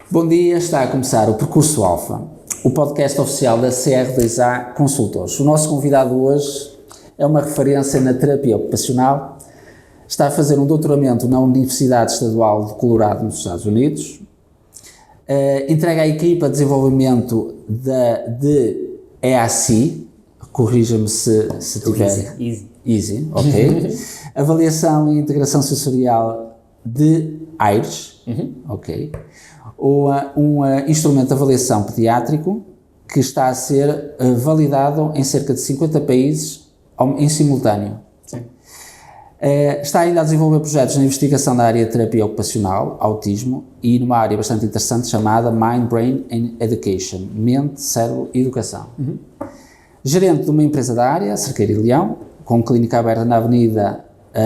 Bom dia, está a começar o Percurso Alfa, o podcast oficial da CR2A Consultores. O nosso convidado hoje é uma referência na terapia ocupacional, está a fazer um doutoramento na Universidade Estadual de Colorado, nos Estados Unidos, entrega à equipa de desenvolvimento de EAC, corrija-me se tiver... Easy, ok. Avaliação e integração sensorial de AIRS, ok. Um instrumento de avaliação pediátrico que está a ser validado em cerca de 50 países em simultâneo. Sim. Está ainda a desenvolver projetos na investigação da área de terapia ocupacional, autismo, e numa área bastante interessante chamada Mind, Brain and Education, mente, cérebro e educação. Gerente de uma empresa da área, Cerqueira e Leão, com clínica aberta na Avenida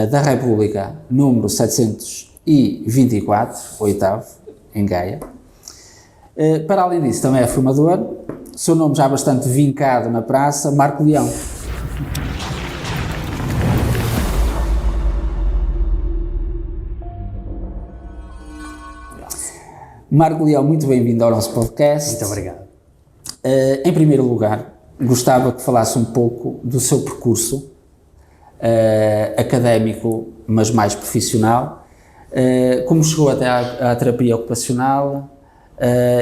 da República, número 724, oitavo, em Gaia. Para além disso, também é formador, seu nome já bastante vincado na praça, Marco Leão. Marco Leão, muito bem-vindo ao nosso podcast. Muito obrigado. Em primeiro lugar, gostava que falasse um pouco do seu percurso académico, mas mais profissional. Como chegou até à terapia ocupacional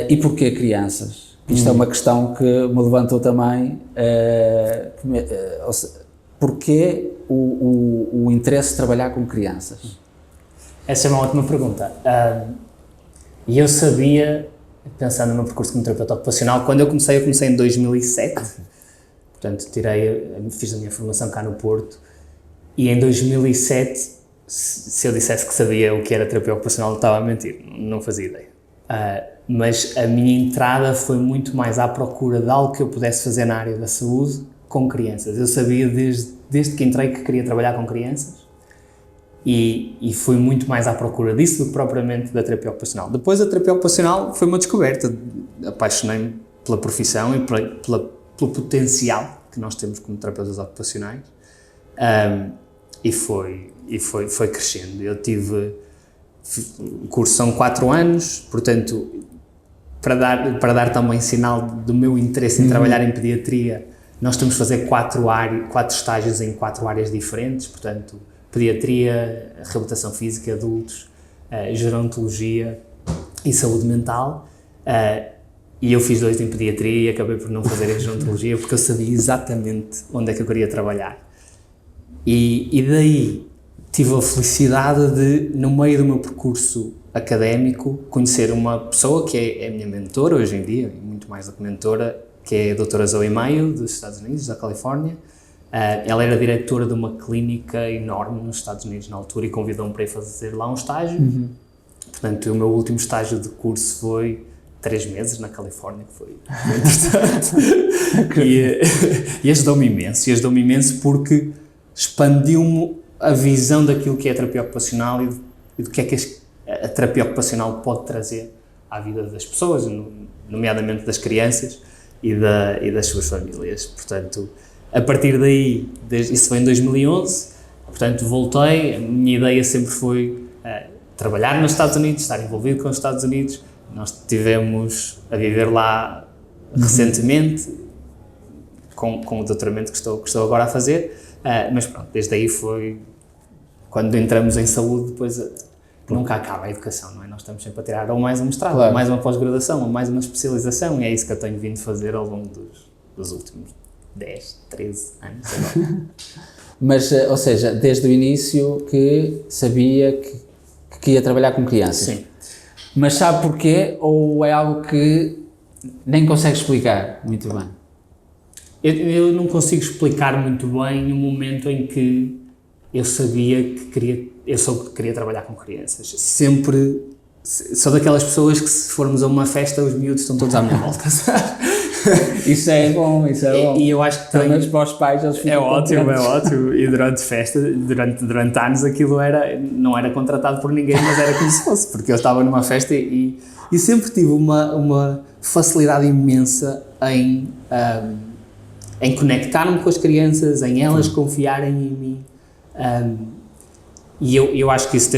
e porquê crianças? Isto é uma questão que me levantou também. Porquê o interesse de trabalhar com crianças? Essa é uma ótima pergunta. E eu sabia, pensando no meu percurso como terapeuta ocupacional, quando eu comecei em 2007. Portanto, fiz a minha formação cá no Porto. E em 2007, se eu dissesse que sabia o que era terapia ocupacional, estava a mentir, não fazia ideia. Mas a minha entrada foi muito mais à procura de algo que eu pudesse fazer na área da saúde com crianças. Eu sabia desde que entrei que queria trabalhar com crianças e fui muito mais à procura disso do que propriamente da terapia ocupacional. Depois a terapia ocupacional foi uma descoberta, apaixonei-me pela profissão e pelo potencial que nós temos como terapeutas ocupacionais e foi crescendo. Eu tive... O curso são 4 anos, portanto, para dar também sinal do meu interesse em trabalhar em pediatria, nós temos que fazer 4 estágios em 4 áreas diferentes, portanto, pediatria, reabilitação física, adultos, gerontologia e saúde mental. E eu fiz 2 em pediatria e acabei por não fazer em gerontologia porque eu sabia exatamente onde é que eu queria trabalhar. E daí tive a felicidade de, no meio do meu percurso académico, conhecer uma pessoa que é a minha mentora hoje em dia, e muito mais do que mentora, que é a doutora Zoe Mayo, dos Estados Unidos, da Califórnia. Ela era diretora de uma clínica enorme nos Estados Unidos na altura e convidou-me para ir fazer lá um estágio. Portanto, o meu último estágio de curso foi 3 meses na Califórnia, que foi interessante. E ajudou-me imenso porque expandiu-me a visão daquilo que é a terapia ocupacional e do que é que a terapia ocupacional pode trazer à vida das pessoas, nomeadamente das crianças e das suas famílias. Portanto, a partir daí, isso foi em 2011, portanto voltei, a minha ideia sempre foi trabalhar nos Estados Unidos, estar envolvido com os Estados Unidos. Nós estivemos a viver lá recentemente, com o doutoramento que estou agora a fazer, mas pronto, desde aí foi, quando entramos em saúde, depois nunca acaba a educação, não é? Nós estamos sempre a tirar ou mais um mestrado, ou mais uma pós-graduação, ou mais uma especialização, e é isso que eu tenho vindo fazer ao longo dos últimos 10, 13 anos agora. Mas, ou seja, desde o início que sabia que ia trabalhar com crianças. Sim. Mas sabe porquê? Ou é algo que nem consegue explicar muito bem? Eu não consigo explicar muito bem o momento em que eu sabia que queria trabalhar com crianças. Sempre sou daquelas pessoas que, se formos a uma festa, os miúdos estão todos à minha volta. Isso é bom. E eu acho que pelo menos para os pais eles ficam ótimo. E durante festa, durante anos, aquilo não era contratado por ninguém, mas era como se fosse, porque eu estava numa festa e sempre tive uma facilidade imensa em conectar-me com as crianças, em elas confiarem em mim. E eu acho que isso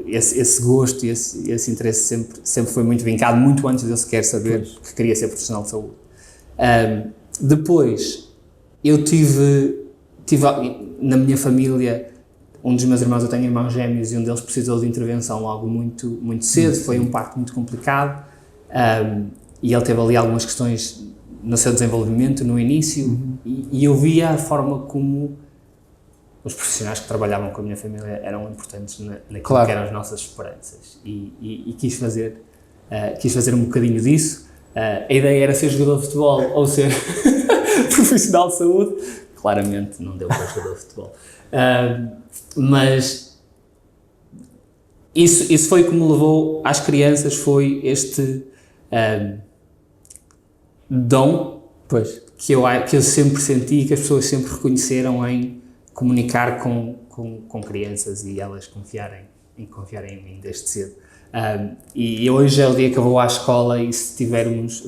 esse gosto e esse interesse sempre foi muito vincado, muito antes de eu sequer saber que queria ser profissional de saúde. Depois, eu tive na minha família, um dos meus irmãos, eu tenho irmãos gêmeos, e um deles precisou de intervenção algo muito, muito cedo, foi um parto muito complicado, e ele teve ali algumas questões no seu desenvolvimento, no início, e eu via a forma como os profissionais que trabalhavam com a minha família eram importantes naquilo que eram as nossas esperanças, e quis fazer um bocadinho disso. A ideia era ser jogador de futebol ou ser profissional de saúde. Claramente não deu para jogador de futebol, mas isso foi o que me levou às crianças, foi este dom que eu sempre senti, que as pessoas sempre reconheceram em comunicar com crianças e elas confiarem em mim desde cedo. E hoje é o dia que eu vou à escola, e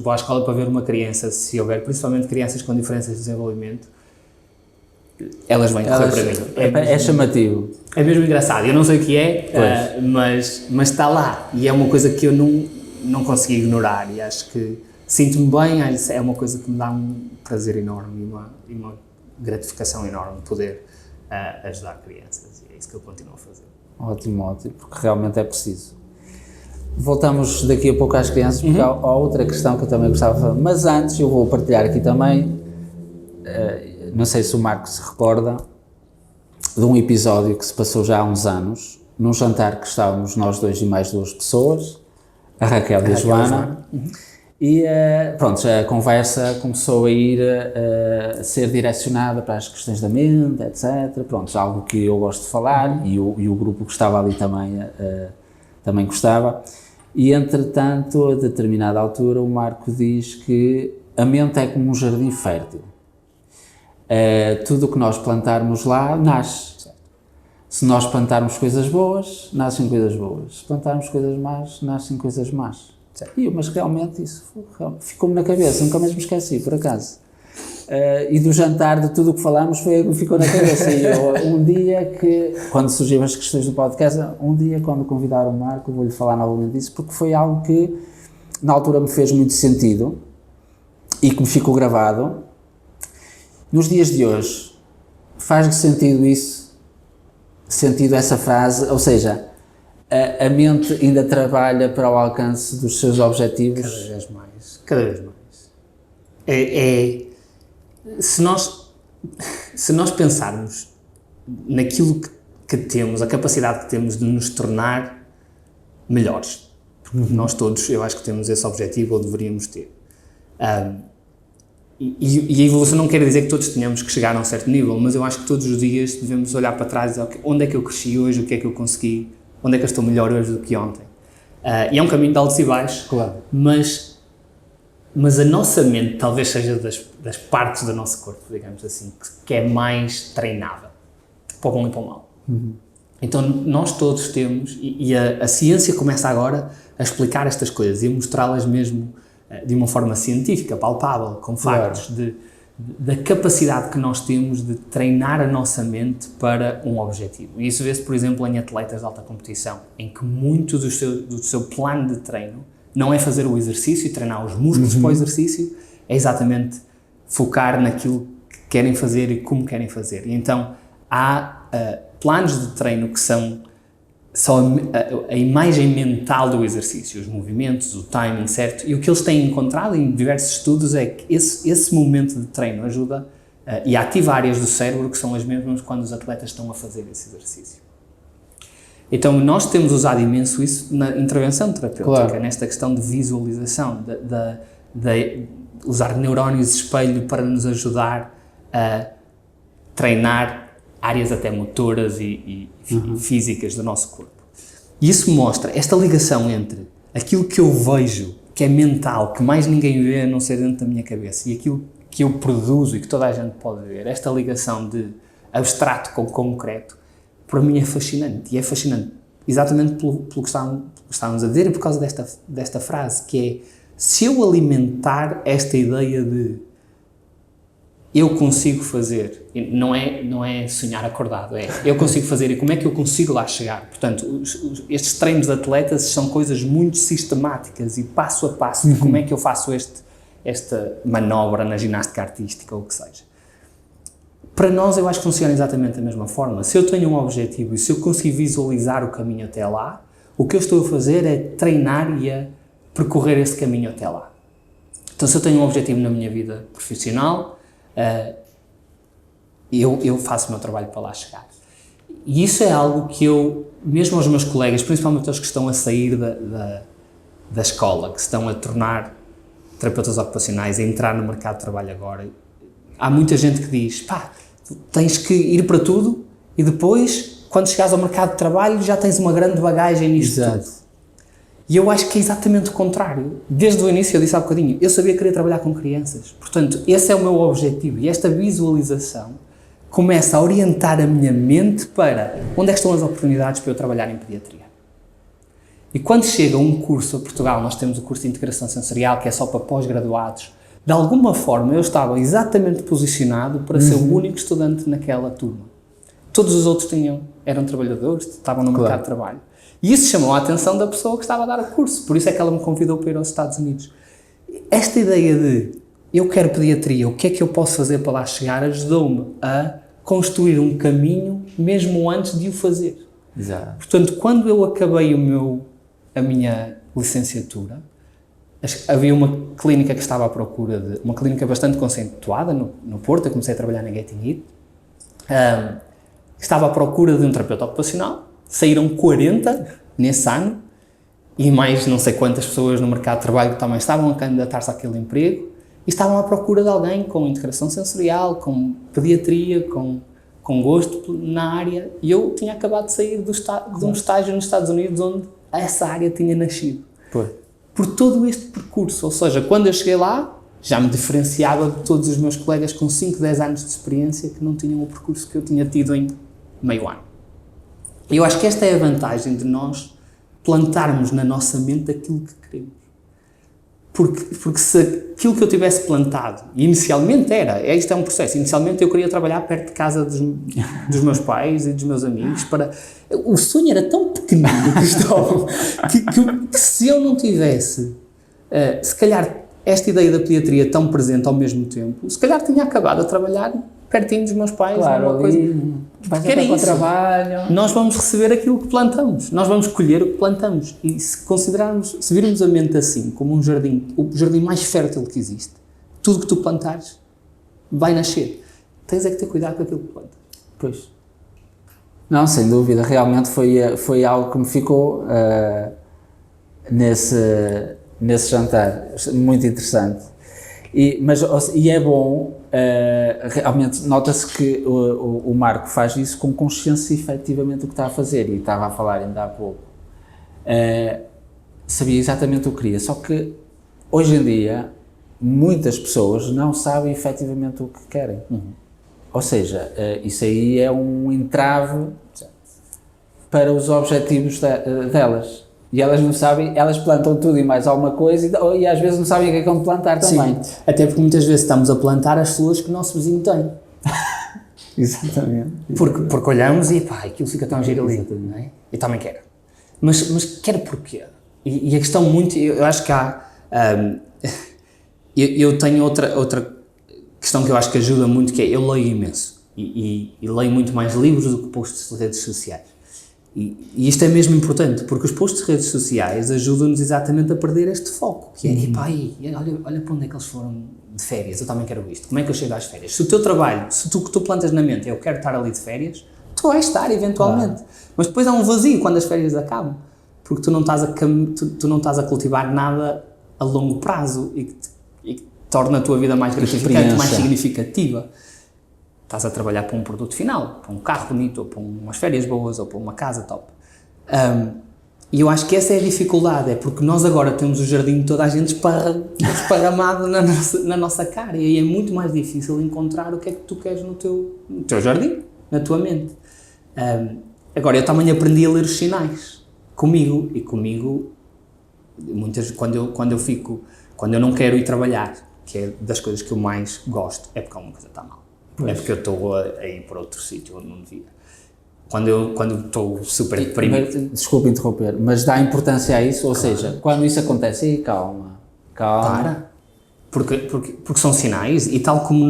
vou à escola para ver uma criança, se houver principalmente crianças com diferenças de desenvolvimento, elas vêm correr para mim. É chamativo. É mesmo engraçado, eu não sei o que é, mas está lá, e é uma coisa que eu não consegui ignorar, e acho que sinto-me bem, é uma coisa que me dá um prazer enorme e uma gratificação enorme poder ajudar crianças, e é isso que eu continuo a fazer. Ótimo, porque realmente é preciso. Voltamos daqui a pouco às crianças, porque há outra questão que eu também gostava de falar, mas antes eu vou partilhar aqui também, não sei se o Marco se recorda, de um episódio que se passou já há uns anos, num jantar que estávamos nós dois e mais duas pessoas, a Raquel e a Joana, e pronto, a conversa começou a ir a ser direcionada para as questões da mente, etc. Pronto, algo que eu gosto de falar, e o grupo que estava ali também gostava, e entretanto, a determinada altura, o Marco diz que a mente é como um jardim fértil. Tudo o que nós plantarmos lá, nasce. Se nós plantarmos coisas boas, nascem coisas boas. Se plantarmos coisas más, nascem coisas más. Mas realmente isso ficou-me na cabeça, nunca mais me esqueci, por acaso. E do jantar, de tudo o que falámos, foi o que me ficou na cabeça. E eu, um dia quando surgiram as questões do podcast, quando convidar o Marco, vou-lhe falar novamente disso, porque foi algo que na altura me fez muito sentido e que me ficou gravado. Nos dias de hoje, faz sentido essa frase, ou seja, a mente ainda trabalha para o alcance dos seus objetivos? Cada vez mais. Se nós pensarmos naquilo que temos, a capacidade que temos de nos tornar melhores, porque nós todos, eu acho que temos esse objetivo, ou deveríamos ter. E a evolução não quer dizer que todos tenhamos que chegar a um certo nível, mas eu acho que todos os dias devemos olhar para trás e dizer, onde é que eu cresci hoje, o que é que eu consegui, onde é que eu estou melhor hoje do que ontem. E é um caminho de altos e baixos, claro. Mas a nossa mente talvez seja das partes do nosso corpo, digamos assim, que é mais treinável, para o bom e para o mal. Então nós todos temos, e a ciência começa agora a explicar estas coisas e a mostrá-las mesmo de uma forma científica, palpável, com factos, da capacidade que nós temos de treinar a nossa mente para um objetivo. E isso vê-se, por exemplo, em atletas de alta competição, em que muito do seu plano de treino não é fazer o exercício e treinar os músculos para o exercício, é exatamente focar naquilo que querem fazer e como querem fazer. E então há planos de treino que são só a imagem mental do exercício, os movimentos, o timing certo, e o que eles têm encontrado em diversos estudos é que esse momento de treino ajuda e ativa áreas do cérebro que são as mesmas quando os atletas estão a fazer esse exercício. Então nós temos usado imenso isso na intervenção terapêutica, nesta questão de visualização, de usar neurónios de espelho para nos ajudar a treinar áreas até motoras e físicas do nosso corpo. E isso mostra esta ligação entre aquilo que eu vejo, que é mental, que mais ninguém vê a não ser dentro da minha cabeça, e aquilo que eu produzo e que toda a gente pode ver, esta ligação de abstrato com concreto, para mim é fascinante. E é fascinante exatamente pelo que estávamos a dizer e por causa desta frase, que é, se eu alimentar esta ideia de eu consigo fazer, não é sonhar acordado, eu consigo fazer e como é que eu consigo lá chegar. Portanto, estes treinos de atletas são coisas muito sistemáticas e passo a passo de como é que eu faço esta manobra na ginástica artística ou o que seja. Para nós eu acho que funciona exatamente da mesma forma. Se eu tenho um objetivo e se eu conseguir visualizar o caminho até lá, o que eu estou a fazer é treinar e a percorrer esse caminho até lá. Então, se eu tenho um objetivo na minha vida profissional, eu faço o meu trabalho para lá chegar. E isso é algo que eu, mesmo aos meus colegas, principalmente os que estão a sair da escola, que se estão a tornar terapeutas ocupacionais, a entrar no mercado de trabalho agora, há muita gente que diz, tens que ir para tudo e depois, quando chegares ao mercado de trabalho, já tens uma grande bagagem nisto tudo. E eu acho que é exatamente o contrário. Desde o início, eu disse há bocadinho, eu sabia que queria trabalhar com crianças. Portanto, esse é o meu objetivo. E esta visualização começa a orientar a minha mente para onde é que estão as oportunidades para eu trabalhar em pediatria. E quando chega um curso a Portugal, nós temos o curso de integração sensorial, que é só para pós-graduados. De alguma forma, eu estava exatamente posicionado para ser o único estudante naquela turma. Todos os outros eram trabalhadores, estavam no mercado de trabalho. E isso chamou a atenção da pessoa que estava a dar o curso, por isso é que ela me convidou para ir aos Estados Unidos. Esta ideia de, eu quero pediatria, o que é que eu posso fazer para lá chegar, ajudou-me a construir um caminho mesmo antes de o fazer. Exato. Portanto, quando eu acabei a minha licenciatura, havia uma clínica que estava à procura de, uma clínica bastante conceituada no Porto, eu comecei a trabalhar na Getting It, estava à procura de um terapeuta ocupacional. Saíram 40 nesse ano e mais não sei quantas pessoas no mercado de trabalho que também estavam a candidatar-se àquele emprego e estavam à procura de alguém com integração sensorial, com pediatria, com gosto na área. E eu tinha acabado de sair de um estágio nos Estados Unidos onde essa área tinha nascido. Por todo este percurso. Ou seja, quando eu cheguei lá, já me diferenciava de todos os meus colegas com 5, 10 anos de experiência que não tinham o percurso que eu tinha tido em meio ano. E eu acho que esta é a vantagem de nós plantarmos na nossa mente aquilo que queremos. Porque se aquilo que eu tivesse plantado, e inicialmente isto é um processo, inicialmente eu queria trabalhar perto de casa dos meus pais e dos meus amigos, o sonho era tão pequenino, Cristóvão, que se eu não tivesse, se calhar, esta ideia da pediatria tão presente ao mesmo tempo, se calhar tinha acabado a trabalhar pertinho dos meus pais, claro, uma coisa. Porque era isso. Trabalho. Nós vamos receber aquilo que plantamos, nós vamos colher o que plantamos. E se virmos a mente assim, como um jardim, o jardim mais fértil que existe, tudo que tu plantares vai nascer. Tens é que ter cuidado com aquilo que plantas. Pois. Não, sem dúvida, realmente foi algo que me ficou nesse jantar, muito interessante. E é bom, realmente nota-se que o Marco faz isso com consciência efetivamente do que está a fazer, e estava a falar ainda há pouco. Sabia exatamente o que queria, só que hoje em dia muitas pessoas não sabem efetivamente o que querem. Ou seja, isso aí é um entrave para os objetivos delas. E elas não sabem, elas plantam tudo e mais alguma coisa e às vezes não sabem o que é que vão plantar também. Sim, até porque muitas vezes estamos a plantar as flores que o nosso vizinho tem. Exatamente. Porque olhamos e aquilo fica tão giro ali, não é? Eu também quero. Mas quero porquê? E a questão muito, eu acho que há, eu tenho outra questão que eu acho que ajuda muito, que é, eu leio imenso e leio muito mais livros do que posts de redes sociais. E isto é mesmo importante, porque os posts de redes sociais ajudam-nos exatamente a perder este foco, que é, olha para onde é que eles foram de férias, eu também quero isto, como é que eu chego às férias? Se o teu trabalho, se tu plantas na mente, eu quero estar ali de férias, tu vais estar eventualmente, claro. Mas depois há um vazio quando as férias acabam, porque tu não estás a cultivar nada a longo prazo e que torna a tua vida mais gratificante, mais significativa. Estás a trabalhar para um produto final, para um carro bonito, ou para umas férias boas, ou para uma casa top. E eu acho que essa é a dificuldade, é porque nós agora temos o jardim de toda a gente esparramado na nossa cara, e aí é muito mais difícil encontrar o que é que tu queres no teu jardim, na tua mente. Agora, eu também aprendi a ler os sinais, comigo, quando eu não quero ir trabalhar, que é das coisas que eu mais gosto, é porque alguma coisa está mal. É porque eu estou a ir para outro sítio onde não devia. Quando estou super deprimido... Desculpa interromper, mas dá importância a isso? Ou seja, quando isso acontece, calma. Para. Porque são sinais, e tal como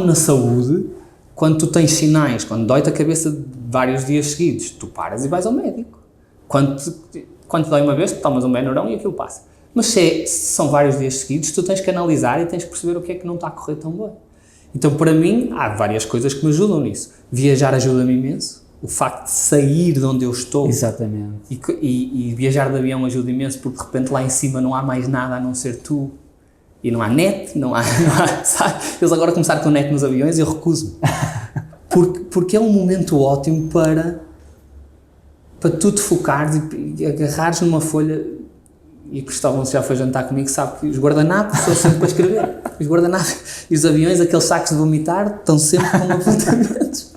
na saúde, quando tu tens sinais, quando dói-te a cabeça vários dias seguidos, tu paras e vais ao médico. Quando te dói uma vez, tu tomas um Benuron e aquilo passa. Mas se são vários dias seguidos, tu tens que analisar e tens que perceber o que é que não está a correr tão bem. Então, para mim, há várias coisas que me ajudam nisso. Viajar ajuda-me imenso. O facto de sair de onde eu estou. Exatamente. E viajar de avião ajuda imenso, porque de repente lá em cima não há mais nada a não ser tu. E não há net, não há sabe? Eles agora começaram com net nos aviões e eu recuso-me. Porque é um momento ótimo para tu te focares e agarrares numa folha. E o Cristóvão, se já foi jantar comigo, sabe que os guardanapos são sempre para escrever. Os guardanapos e os aviões, aqueles sacos de vomitar, estão sempre com apontamentos.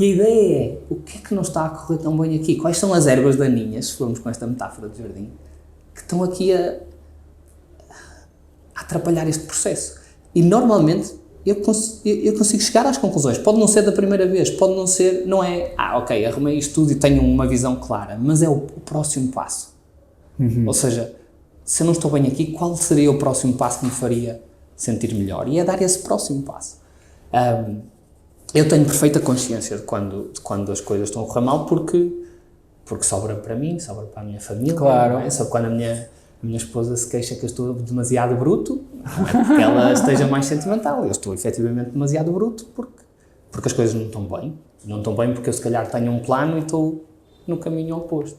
E a ideia é, o que é que não está a correr tão bem aqui? Quais são as ervas daninhas, se formos com esta metáfora do jardim, que estão aqui a atrapalhar este processo? E normalmente eu consigo chegar às conclusões. Pode não ser da primeira vez, pode não ser, não é, ok, arrumei isto tudo e tenho uma visão clara, mas é o próximo passo. Ou seja, se eu não estou bem aqui, qual seria o próximo passo que me faria sentir melhor? E é dar esse próximo passo. Eu tenho perfeita consciência de quando as coisas estão a correr mal, porque sobra para mim, sobra para a minha família. Claro. Não é? Só quando a minha esposa se queixa que eu estou demasiado bruto, não é porque ela esteja mais sentimental. Eu estou efetivamente demasiado bruto porque as coisas não estão bem. Não estão bem porque eu se calhar tenho um plano e estou no caminho oposto.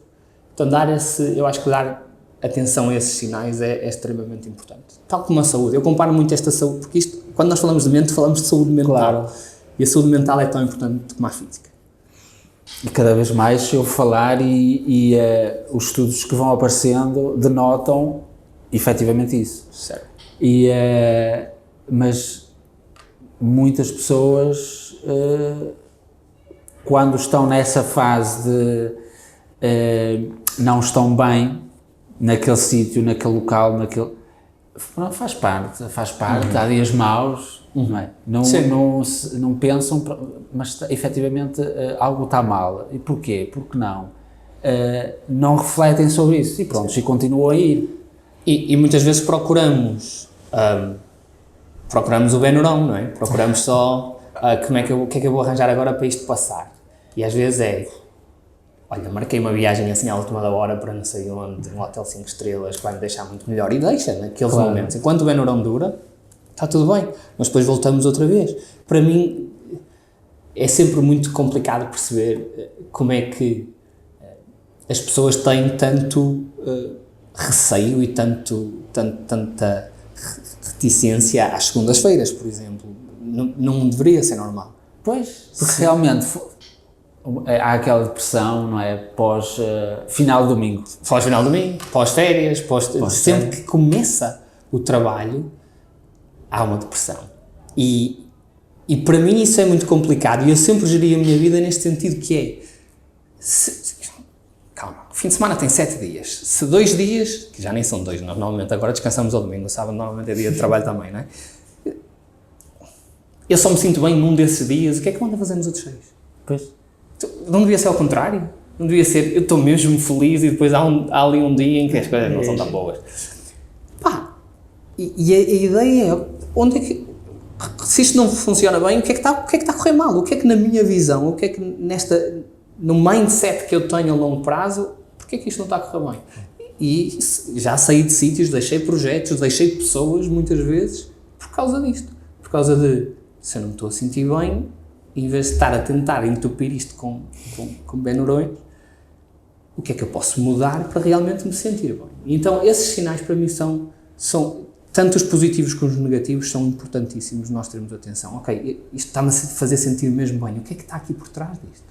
Então eu acho que dar atenção a esses sinais é extremamente importante. Tal como a saúde. Eu comparo muito esta saúde, porque quando nós falamos de mente, falamos de saúde mental. Claro. E a saúde mental é tão importante como a física. E cada vez mais eu falar e os estudos que vão aparecendo denotam efetivamente isso. Certo. Mas muitas pessoas, quando estão nessa fase de não estão bem naquele sítio, naquele local, faz parte, há dias maus, não é? Não pensam, mas efetivamente algo está mal. E porquê? Porque não? Não refletem sobre isso e pronto, e continuam a ir. E muitas vezes procuramos o Benuron, não é? Procuramos só o que é que eu vou arranjar agora para isto passar. E às vezes olha, marquei uma viagem assim à última da hora para não sei onde, um hotel 5 estrelas, que vai me deixar muito melhor. E deixa naqueles momentos. Enquanto o Benuron dura, está tudo bem. Mas depois voltamos outra vez. Para mim, é sempre muito complicado perceber como é que as pessoas têm tanto receio e tanta reticência às segundas-feiras, por exemplo. Não deveria ser normal. Pois, porque realmente... Há aquela depressão, não é? Pós-final de domingo. Pós-final de domingo, pós-férias, sempre que começa o trabalho, há uma depressão. E para mim isso é muito complicado. E eu sempre geri a minha vida neste sentido que é... Calma, o fim de semana tem 7 dias. Se 2 dias, que já nem são 2, nós normalmente agora descansamos ao domingo, o sábado normalmente é dia de trabalho também, não é? Eu só me sinto bem num desses dias, o que é que manda fazer nos outros 6? Pois. Não devia ser ao contrário? Não devia ser, eu estou mesmo feliz e depois há ali um dia em que as coisas não são tão boas. E a ideia é, onde é que, se isto não funciona bem, o que é que está a correr mal? O que é que na minha visão, o que é que no mindset que eu tenho a longo prazo, porque é que isto não está a correr bem? E já saí de sítios, deixei projetos, deixei pessoas muitas vezes por causa disto. Por causa de, se eu não me estou a sentir bem, em vez de estar a tentar entupir isto com Benurões, o que é que eu posso mudar para realmente me sentir bem? Então, esses sinais para mim são tanto os positivos como os negativos são importantíssimos nós termos atenção. Ok, isto está-me a fazer sentir mesmo bem. O que é que está aqui por trás disto?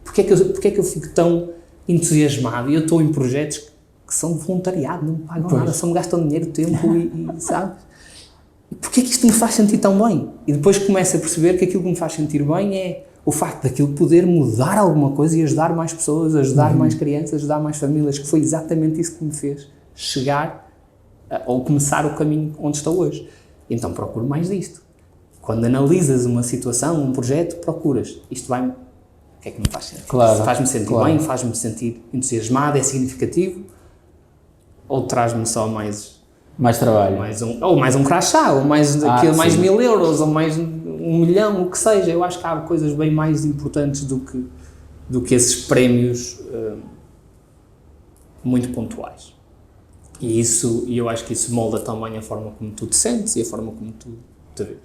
Porquê é que eu fico tão entusiasmado? E eu estou em projetos que são de voluntariado, não me pagam nada, só me gastam dinheiro, tempo e sabe? Porquê é que isto me faz sentir tão bem? E depois começo a perceber que aquilo que me faz sentir bem é o facto daquilo poder mudar alguma coisa e ajudar mais pessoas, ajudar mais crianças, ajudar mais famílias, que foi exatamente isso que me fez chegar ou começar o caminho onde estou hoje. Então procuro mais disto. Quando analisas uma situação, um projeto, procuras. Isto vai-me... O que é que me faz sentir? Claro, Faz-me sentir bem, faz-me sentir entusiasmado, é significativo? Ou traz-me só mais trabalho. Ou mais um crachá, ou mais 1.000 euros, ou mais 1 milhão, o que seja. Eu acho que há coisas bem mais importantes do que esses prémios muito pontuais. E eu acho que isso molda também a forma como tu te sentes e a forma como tu te vês.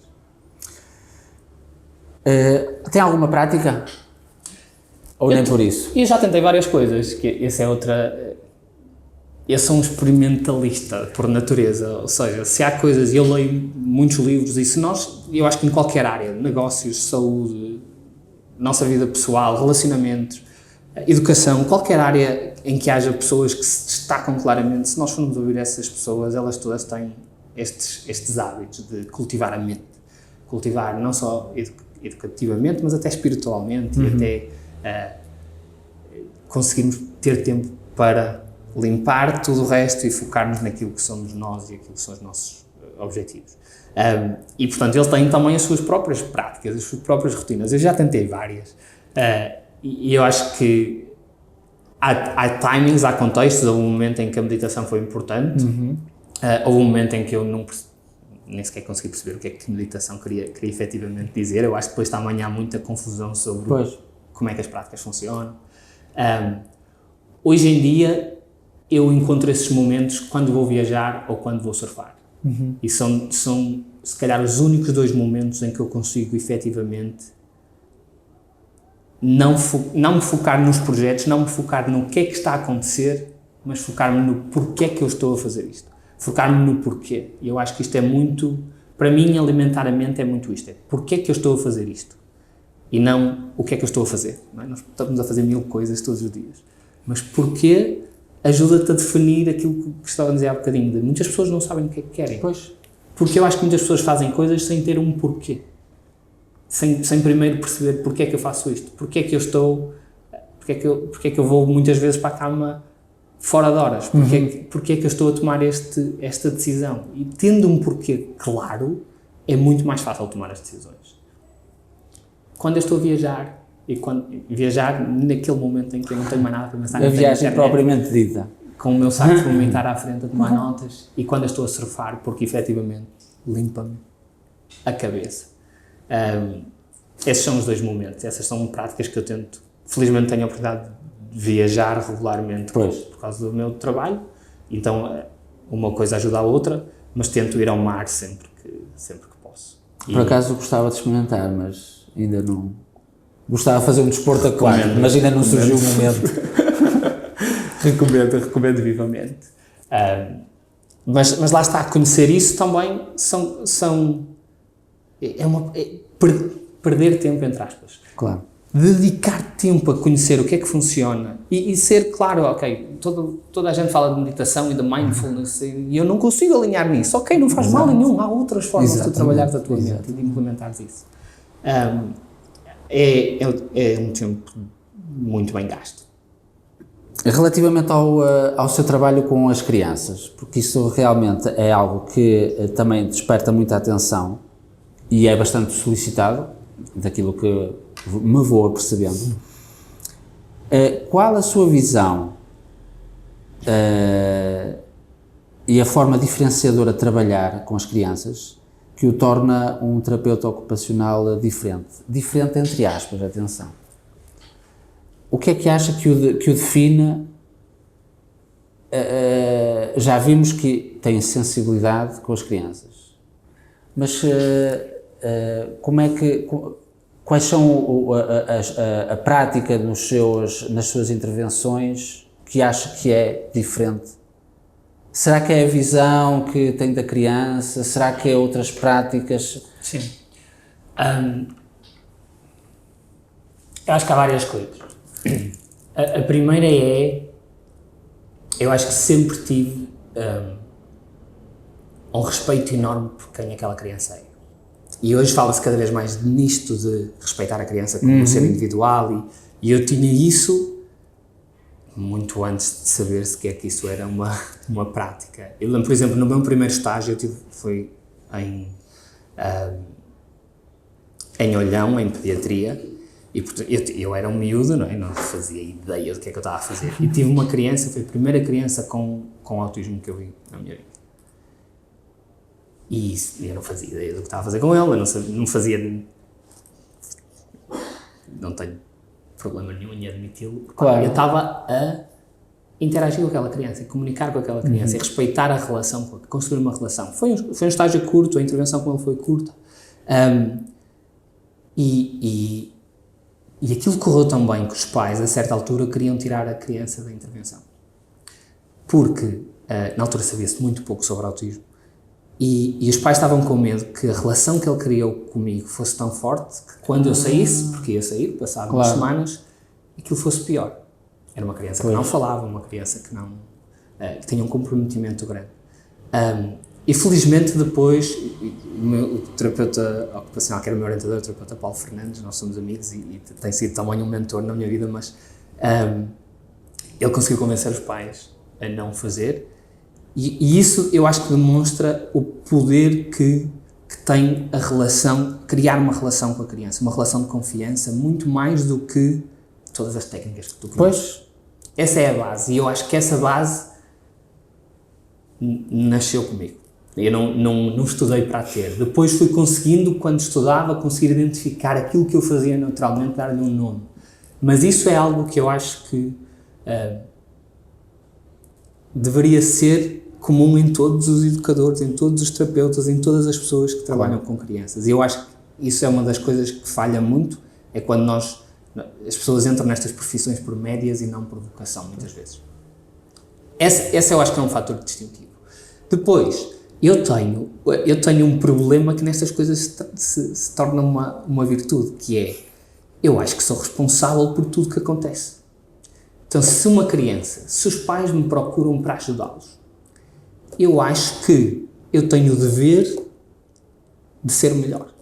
Tem alguma prática? Ou nem por isso? Eu já tentei várias coisas, que essa é outra... Eu sou um experimentalista por natureza, ou seja, se há coisas, eu leio muitos livros e eu acho que em qualquer área, negócios, saúde, nossa vida pessoal, relacionamentos, educação, qualquer área em que haja pessoas que se destacam claramente, se nós formos ouvir essas pessoas, elas todas têm estes hábitos de cultivar a mente, cultivar não só educativamente, mas até espiritualmente e até conseguirmos ter tempo para limpar tudo o resto e focar-nos naquilo que somos nós e aquilo que são os nossos objetivos. E, portanto, eles têm também as suas próprias práticas, as suas próprias rotinas. Eu já tentei várias. E eu acho que há timings, há contextos. Houve um momento em que a meditação foi importante. Houve um momento em que eu nem sequer consegui perceber o que é que meditação queria efetivamente dizer. Eu acho que depois também há muita confusão sobre como é que as práticas funcionam. Hoje em dia, eu encontro esses momentos quando vou viajar ou quando vou surfar. E são, se calhar, os únicos 2 momentos em que eu consigo, efetivamente, não me focar nos projetos, não me focar no que é que está a acontecer, mas focar-me no porquê que eu estou a fazer isto. Focar-me no porquê. E eu acho que isto é muito, para mim, alimentar a mente é muito isto. É porquê que eu estou a fazer isto? E não o que é que eu estou a fazer. Não é? Nós estamos a fazer 1000 coisas todos os dias. Mas porquê ajuda-te a definir aquilo que estava a dizer há bocadinho. Muitas pessoas não sabem o que é que querem. Porque eu acho que muitas pessoas fazem coisas sem ter um porquê. Sem primeiro perceber porque é que eu faço isto. Porque é que eu estou... Porque é que eu vou muitas vezes para a cama fora de horas. Porque é que eu estou a tomar esta decisão. E tendo um porquê claro, é muito mais fácil tomar as decisões. Quando eu estou a viajar, viajar naquele momento em que eu não tenho mais nada para pensar. A viagem propriamente dita. Com o meu saco suplementar à frente a tomar notas. E quando eu estou a surfar, porque efetivamente limpa-me a cabeça. Esses são os 2 momentos. Essas são práticas que eu tento. Felizmente tenho a oportunidade de viajar regularmente por causa do meu trabalho. Então, uma coisa ajuda a outra, mas tento ir ao mar sempre que posso. Por acaso gostava de experimentar, mas ainda não... Gostava de fazer um desporto aquático, mas ainda não surgiu o momento. recomendo vivamente. Mas lá está, conhecer isso também perder tempo, entre aspas. Claro. Dedicar tempo a conhecer o que é que funciona e ser claro, ok, toda a gente fala de meditação e de mindfulness e eu não consigo alinhar nisso. Ok, não faz mal nenhum, há outras formas de trabalhar a tua mente e de implementares isso. É um tempo muito bem gasto. Relativamente ao seu trabalho com as crianças, porque isso realmente é algo que também desperta muita atenção e é bastante solicitado, daquilo que me vou apercebendo. Qual a sua visão e a forma diferenciadora de trabalhar com as crianças que o torna um terapeuta ocupacional diferente? Diferente entre aspas, atenção. O que é que acha que o define? Já vimos que tem sensibilidade com as crianças, mas quais são a prática nas suas intervenções que acha que é diferente? Será que é a visão que tem da criança? Será que é outras práticas? Sim. Eu acho que há várias coisas. A primeira eu acho que sempre tive um respeito enorme por quem aquela criança é. E hoje fala-se cada vez mais nisto de respeitar a criança como um ser individual e eu tinha isso muito antes de saber sequer que isso era uma prática. Eu lembro, por exemplo, no meu primeiro estágio, foi em Olhão, em pediatria, e portanto, eu era um miúdo, não fazia ideia do que é que eu estava a fazer. E tive uma criança, foi a primeira criança com autismo que eu vi na minha vida. E eu não fazia ideia do que estava a fazer com ele, eu não fazia... Não tenho problema nenhum em admiti-lo. Claro. Eu estava a interagir com aquela criança, a comunicar com aquela criança, a respeitar a relação, construir uma relação. Foi um estágio curto, a intervenção com ele foi curta. E aquilo correu tão bem que os pais, a certa altura, queriam tirar a criança da intervenção. Porque, na altura, sabia-se muito pouco sobre autismo. E os pais estavam com medo que a relação que ele criou comigo fosse tão forte que quando eu saísse, porque ia sair, passado umas semanas, aquilo fosse pior. Era uma criança que não falava, uma criança que não que tinha um comprometimento grande. E felizmente depois, o terapeuta ocupacional, que era o meu orientador, o terapeuta Paulo Fernandes, nós somos amigos e tem sido também um mentor na minha vida, mas ele conseguiu convencer os pais a não fazer. E isso eu acho que demonstra o poder que tem a relação, criar uma relação com a criança, uma relação de confiança, muito mais do que todas as técnicas que tu conheces. Pois. Essa é a base, e eu acho que essa base nasceu comigo. Eu não estudei para a ter. Depois fui conseguindo, quando estudava, conseguir identificar aquilo que eu fazia naturalmente, dar-lhe um nome. Mas isso é algo que eu acho que deveria ser comum em todos os educadores, em todos os terapeutas, em todas as pessoas que trabalham com crianças. E eu acho que isso é uma das coisas que falha muito, é quando as pessoas entram nestas profissões por médias e não por vocação, muitas vezes. Essa eu acho que é um fator distintivo. Depois, eu tenho um problema que nestas coisas se torna uma virtude, que é, eu acho que sou responsável por tudo que acontece. Então, se os pais me procuram para ajudá-los, eu acho que eu tenho o dever de ser melhor.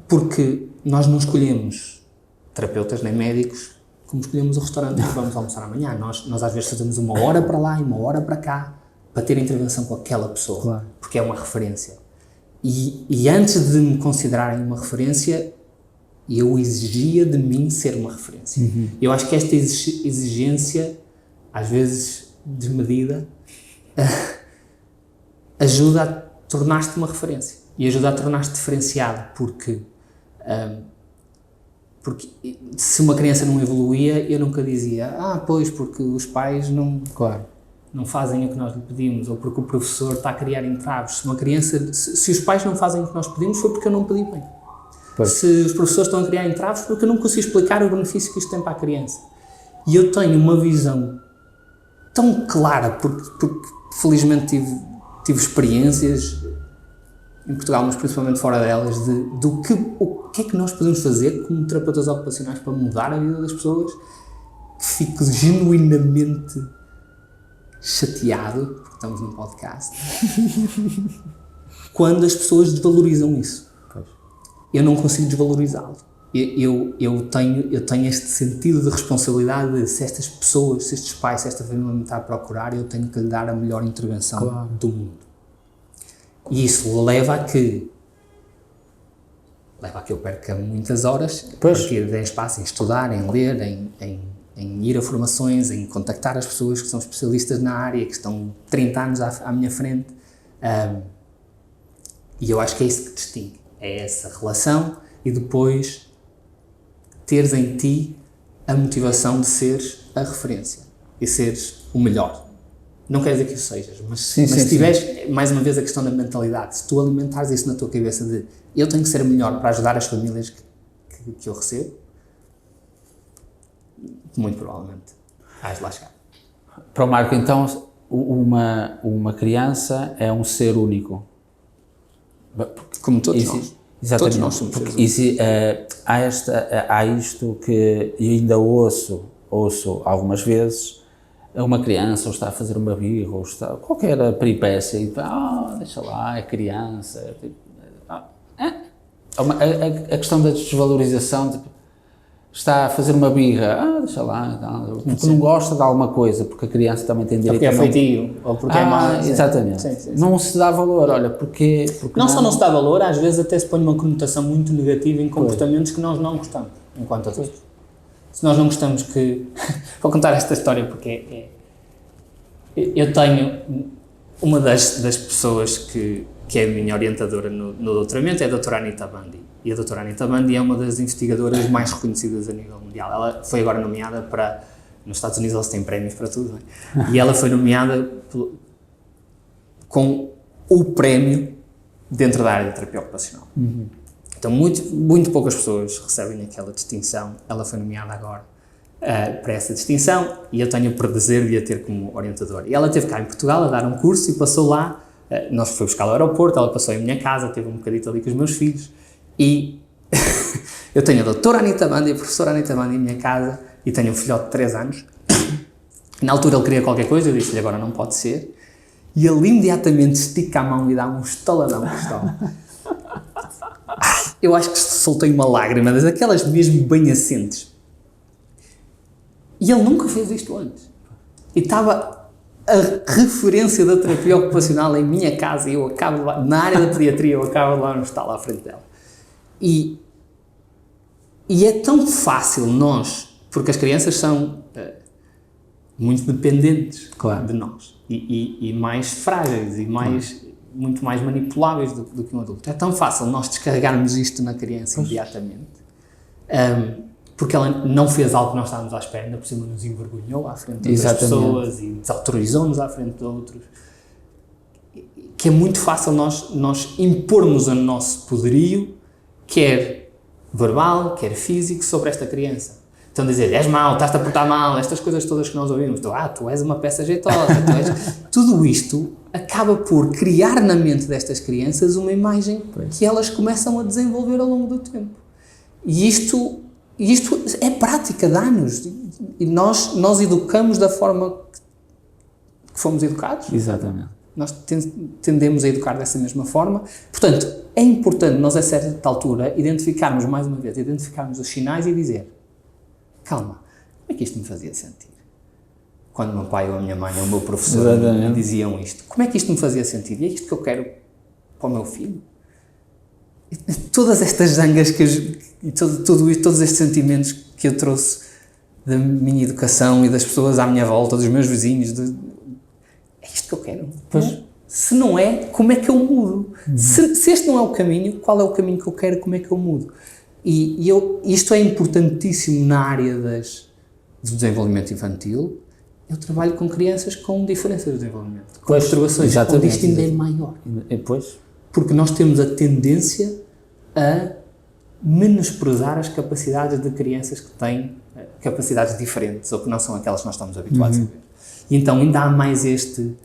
Porque nós não escolhemos terapeutas nem médicos como escolhemos o restaurante que vamos almoçar amanhã. Nós às vezes fazemos 1 hora para lá e 1 hora para cá para ter intervenção com aquela pessoa, claro, porque é uma referência. E antes de me considerarem uma referência, eu exigia de mim ser uma referência. Eu acho que esta exigência, às vezes desmedida, ajuda a tornar-te uma referência e ajuda a tornar-te diferenciado, porque se uma criança não evoluía, eu nunca dizia, pois, porque os pais não fazem o que nós lhe pedimos, ou porque o professor está a criar entraves. Se os pais não fazem o que nós pedimos, foi porque eu não pedi bem. Pois. Se os professores estão a criar entraves, foi porque eu não consigo explicar o benefício que isto tem para a criança. E eu tenho uma visão tão clara, porque felizmente tive experiências em Portugal, mas principalmente fora delas, o que é que nós podemos fazer como terapeutas ocupacionais para mudar a vida das pessoas, que fico genuinamente chateado, porque estamos num podcast, quando as pessoas desvalorizam isso. Pois. Eu não consigo desvalorizá-lo. Eu tenho este sentido de responsabilidade de, se estas pessoas, se estes pais, se esta família me está a procurar, eu tenho que lhe dar a melhor intervenção do mundo. E isso leva a que eu perca muitas horas, porque dê espaço em estudar, em ler, em ir a formações, em contactar as pessoas que são especialistas na área, que estão 30 anos à minha frente. E eu acho que é isso que distingue. É essa relação e depois teres em ti a motivação de seres a referência e seres o melhor. Não quer dizer que isso sejas, mas se tiveres, mais uma vez, a questão da mentalidade, se tu alimentares isso na tua cabeça de eu tenho que ser melhor para ajudar as famílias que eu recebo, muito provavelmente vais lá chegar. Para o Marco, então, uma criança é um ser único. Como todos nós. Exatamente. Todos nós somos seres únicos. Há isto que eu ainda ouço algumas vezes, uma criança ou está a fazer uma birra, ou está qualquer peripécia, e deixa lá, é criança. A questão da desvalorização, está a fazer uma birra, deixa lá, porque não gosta de alguma coisa, porque a criança também tem direito porque é a não... feitio, ou porque é mau. Exatamente. Sim. Não se dá valor, olha, porque Não só não se dá valor, às vezes até se põe uma conotação muito negativa em comportamentos que nós não gostamos, enquanto adultos. Se nós não gostamos que... Vou contar esta história porque eu tenho uma das pessoas que é a minha orientadora no doutoramento, é a doutora Anita Bundy. E a doutora Anita Bundy é uma das investigadoras mais reconhecidas a nível mundial. Ela foi agora nomeada para... Nos Estados Unidos eles têm prémios para tudo, não é? E ela foi nomeada com o prémio dentro da área de terapia ocupacional. Então, muito poucas pessoas recebem aquela distinção. Ela foi nomeada agora para essa distinção e eu tenho o prazer de a ter como orientadora. E ela esteve cá em Portugal a dar um curso e passou lá. Nós fomos buscar ao aeroporto, ela passou em minha casa, teve um bocadito ali com os meus filhos e eu tenho a doutora Anita Bundy, a professora Anita Bundy em minha casa e tenho um filhote de 3 anos. Na altura ele queria qualquer coisa, eu disse-lhe agora não pode ser. E ele imediatamente estica a mão e dá um estaladão no estômago. Eu acho que soltei uma lágrima, daquelas mesmo bem assentes. E ele nunca fez isto antes. E estava a referência da terapia ocupacional em minha casa e eu acabo lá, na área da pediatria, eu acabo lá no hospital à frente dela. E é tão fácil nós, porque as crianças são muito dependentes de nós e mais frágeis e muito mais manipuláveis do que um adulto. É tão fácil nós descarregarmos isto na criança imediatamente, porque ela não fez algo que nós estávamos à espera, ainda por cima nos envergonhou à frente das pessoas e desautorizou-nos à frente de outros. Que é muito fácil nós impormos o nosso poderio, quer verbal, quer físico, sobre esta criança. Então dizer, és mau, estás-te a portar mal, estas coisas todas que nós ouvimos, tu és uma peça jeitosa, tudo isto acaba por criar na mente destas crianças uma imagem que elas começam a desenvolver ao longo do tempo. E isto é prática de anos, e nós educamos da forma que fomos educados. Exatamente. Nós tendemos a educar dessa mesma forma. Portanto, é importante nós a certa altura identificarmos os sinais e dizer, calma, como é que isto me fazia sentir? Quando o meu pai ou a minha mãe ou o meu professor me diziam isto, como é que isto me fazia sentir? E é isto que eu quero para o meu filho? E todas estas zangas e todos estes sentimentos que eu trouxe da minha educação e das pessoas à minha volta, dos meus vizinhos, é isto que eu quero. Pois, se não é, como é que eu mudo? Se este não é o caminho, qual é o caminho que eu quero? Como é que eu mudo? E isto é importantíssimo na área do desenvolvimento infantil. Eu trabalho com crianças com diferenças de desenvolvimento, com perturbações, onde isto ainda é maior. Porque nós temos a tendência a menosprezar as capacidades de crianças que têm capacidades diferentes ou que não são aquelas que nós estamos habituados a ver. E então ainda há mais este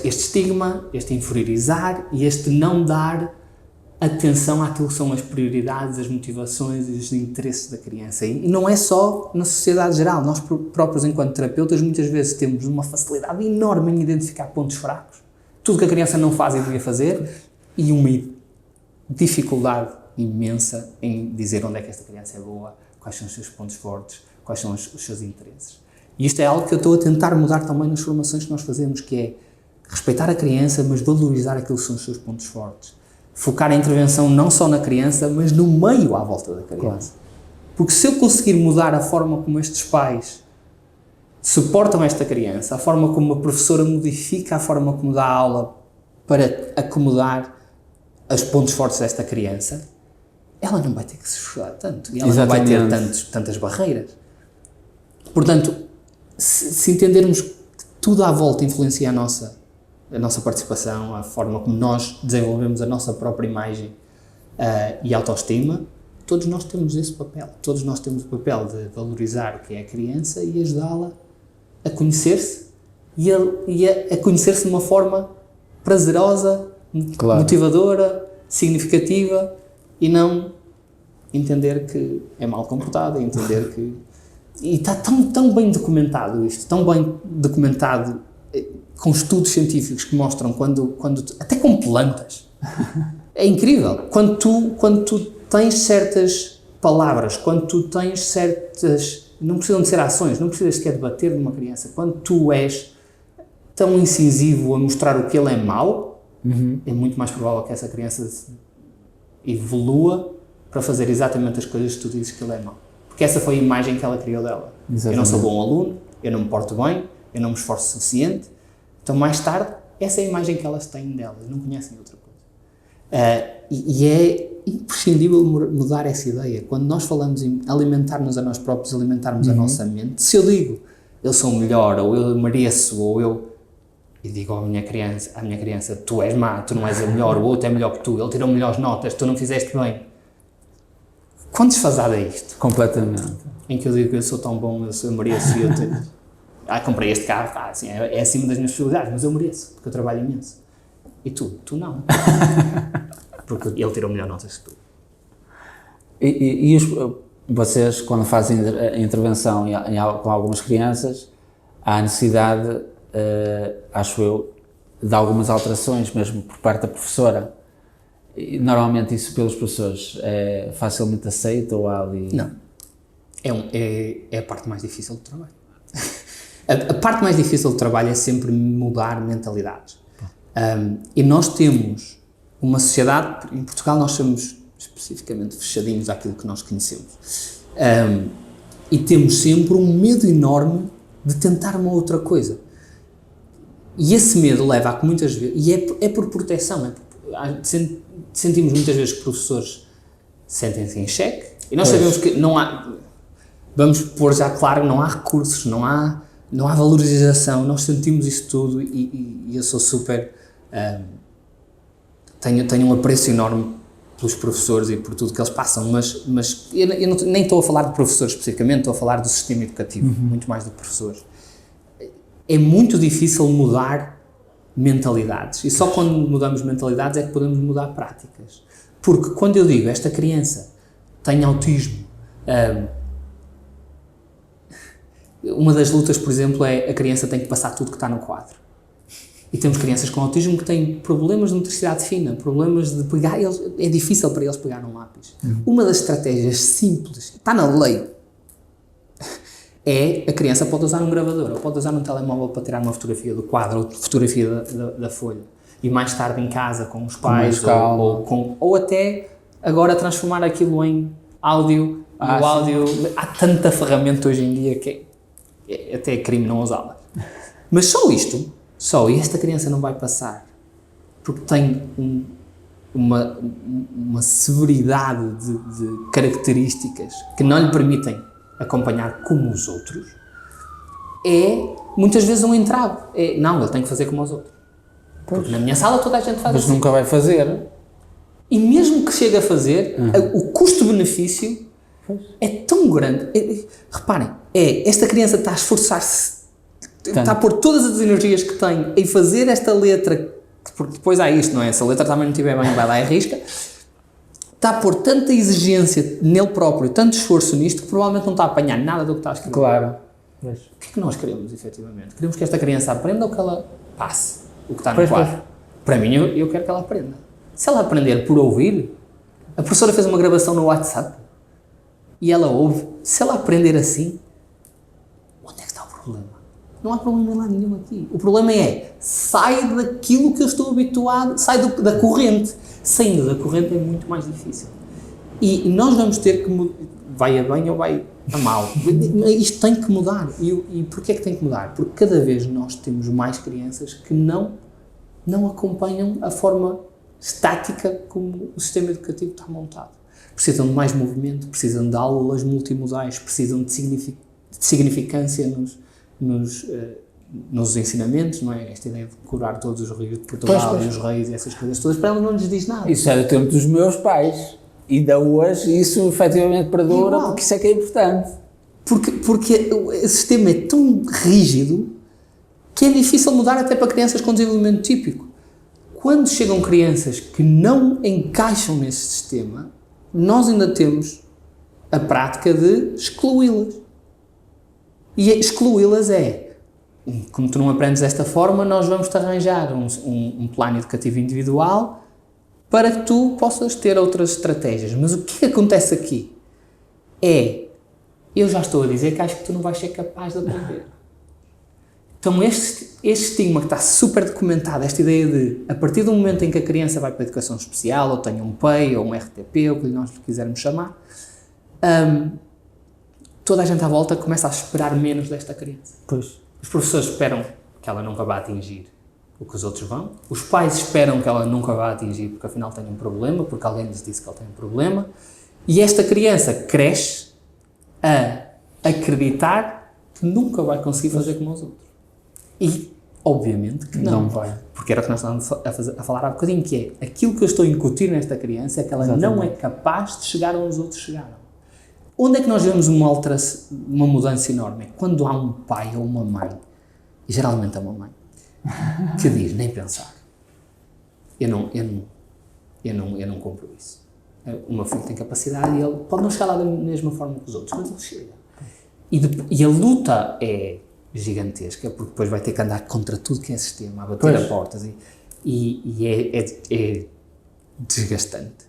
estigma, este inferiorizar e este não dar atenção àquilo que são as prioridades, as motivações e os interesses da criança. E não é só na sociedade geral. Nós próprios, enquanto terapeutas, muitas vezes temos uma facilidade enorme em identificar pontos fracos, tudo que a criança não faz e devia fazer, e uma dificuldade imensa em dizer onde é que esta criança é boa, quais são os seus pontos fortes, quais são os seus interesses. E isto é algo que eu estou a tentar mudar também nas formações que nós fazemos, que é respeitar a criança, mas valorizar aquilo que são os seus pontos fortes. Focar a intervenção não só na criança, mas no meio à volta da criança. Porque se eu conseguir mudar a forma como estes pais suportam esta criança, a forma como a professora modifica a forma como dá a aula para acomodar os pontos fortes desta criança, ela não vai ter que se esforçar tanto. E ela não vai ter tantas barreiras. Portanto, se entendermos que tudo à volta influencia a nossa participação, a forma como nós desenvolvemos a nossa própria imagem e autoestima, todos nós temos esse papel. Todos nós temos o papel de valorizar o que é a criança e ajudá-la a conhecer-se e a conhecer-se de uma forma prazerosa, motivadora, significativa e não entender que é mal comportada, entender que... E está tão bem documentado isto, tão bem documentado com estudos científicos que mostram até com plantas. É incrível. Quando tu tens certas palavras, quando tu tens certas... Não precisam de ser ações, não precisas sequer debater de uma criança. Quando tu és tão incisivo a mostrar o que ele é mau, é muito mais provável que essa criança evolua para fazer exatamente as coisas que tu dizes que ele é mau. Porque essa foi a imagem que ela criou dela. Exatamente. Eu não sou bom aluno, eu não me porto bem, eu não me esforço o suficiente. Então, mais tarde, essa é a imagem que elas têm delas, não conhecem outra coisa. E é imprescindível mudar essa ideia. Quando nós falamos em alimentar-nos a nós próprios, alimentarmos a nossa mente, se eu digo, eu sou melhor, ou eu mereço, ou eu... E digo à minha criança, tu és má, tu não és a melhor, o outro é melhor que tu, ele tirou melhores notas, tu não fizeste bem. Quão desfasado é isto? Completamente. Em que eu digo que eu sou tão bom, eu mereço, e eu tenho... comprei este carro, assim, é acima das minhas possibilidades, mas eu mereço, porque eu trabalho imenso. E tu não. Porque ele tirou melhor notas que tu. Vocês, quando fazem a intervenção com algumas crianças, há necessidade, acho eu, de algumas alterações, mesmo por parte da professora. E, normalmente isso pelos professores é facilmente aceito ou há ali... Não. É a parte mais difícil do trabalho. A parte mais difícil do trabalho é sempre mudar mentalidades. E nós temos uma sociedade, em Portugal nós somos especificamente fechadinhos àquilo que nós conhecemos. E temos sempre um medo enorme de tentar uma outra coisa. E esse medo leva a que muitas vezes, e é por proteção, sentimos muitas vezes que professores sentem-se em xeque, e nós sabemos que não há, vamos pôr já claro, não há recursos, não há valorização, nós sentimos isso tudo e eu sou super, tenho um apreço enorme pelos professores e por tudo que eles passam, mas eu nem estou a falar de professores especificamente, estou a falar do sistema educativo, muito mais do que professores. É muito difícil mudar mentalidades, e só quando mudamos mentalidades é que podemos mudar práticas. Porque quando eu digo, esta criança tem autismo, uma das lutas, por exemplo, é a criança tem que passar tudo que está no quadro. E temos crianças com autismo que têm problemas de motricidade fina, problemas de pegar, é difícil para eles pegar um lápis. Uma das estratégias simples, está na lei, é a criança pode usar um gravador, ou pode usar um telemóvel para tirar uma fotografia do quadro, ou fotografia da folha. E mais tarde em casa, com os pais, ou até agora transformar aquilo em áudio. O áudio, há tanta ferramenta hoje em dia que até é crime não usá-la. Mas só, e esta criança não vai passar, porque tem uma severidade de características que não lhe permitem acompanhar como os outros, é muitas vezes um entrave. Não, ele tem que fazer como os outros. Porque na minha sala toda a gente faz mas assim. Nunca vai fazer. E mesmo que chegue a fazer, o custo-benefício é tão grande. Reparem, esta criança está a esforçar-se, está a pôr todas as energias que tem em fazer esta letra, porque depois há isto, não é? Se a letra também não estiver bem, vai lá e arrisca. Está a pôr tanta exigência nele próprio, tanto esforço nisto, que provavelmente não está a apanhar nada do que está a escrever. Claro. O que é que nós queremos, efetivamente? Queremos que esta criança aprenda ou que ela passe o que está no quadro? Para mim, eu quero que ela aprenda. Se ela aprender por ouvir, a professora fez uma gravação no WhatsApp e ela ouve. Se ela aprender assim, onde é que está o problema? Não há problema lá nenhum aqui. O problema sai daquilo que eu estou habituado, sai da corrente. Saindo da corrente é muito mais difícil. E nós vamos ter que... Vai a bem ou vai a mal. Isto tem que mudar. E porquê é que tem que mudar? Porque cada vez nós temos mais crianças que não acompanham a forma estática como o sistema educativo está montado. Precisam de mais movimento, precisam de aulas multimodais, precisam de significância nos ensinamentos, não é? Esta ideia de curar todos os rios de Portugal e os reis e essas coisas todas, para ela não lhes diz nada. Isso era o tempo dos meus pais. E ainda hoje isso efetivamente perdura, porque isso é que é importante. Porque o sistema é tão rígido que é difícil mudar até para crianças com desenvolvimento típico. Quando chegam crianças que não encaixam nesse sistema, nós ainda temos a prática de excluí-las. E excluí-las como tu não aprendes desta forma, nós vamos-te arranjar um plano educativo individual para que tu possas ter outras estratégias. Mas o que acontece aqui? eu já estou a dizer que acho que tu não vais ser capaz de aprender. Então este estigma que está super documentado, esta ideia de, a partir do momento em que a criança vai para a educação especial, ou tem um PEI, ou um RTP, ou o que nós quisermos chamar, toda a gente à volta começa a esperar menos desta criança. Pois. Os professores esperam que ela nunca vá atingir o que os outros vão. Os pais esperam que ela nunca vá atingir porque afinal tem um problema, porque alguém lhes disse que ela tem um problema. E esta criança cresce a acreditar que nunca vai conseguir fazer como os outros. E, obviamente, que não vai. Porque era o que nós estávamos a falar há bocadinho, que é aquilo que eu estou a incutir nesta criança é que ela não é capaz de chegar onde os outros chegaram. Onde é que nós vemos uma mudança enorme? É quando há um pai ou uma mãe, e geralmente a mamãe, que diz, nem pensar, eu não compro isso. O meu filho tem capacidade e ele pode não chegar lá da mesma forma que os outros, mas ele chega. E a luta é gigantesca, porque depois vai ter que andar contra tudo que é sistema, a bater a portas, e é desgastante.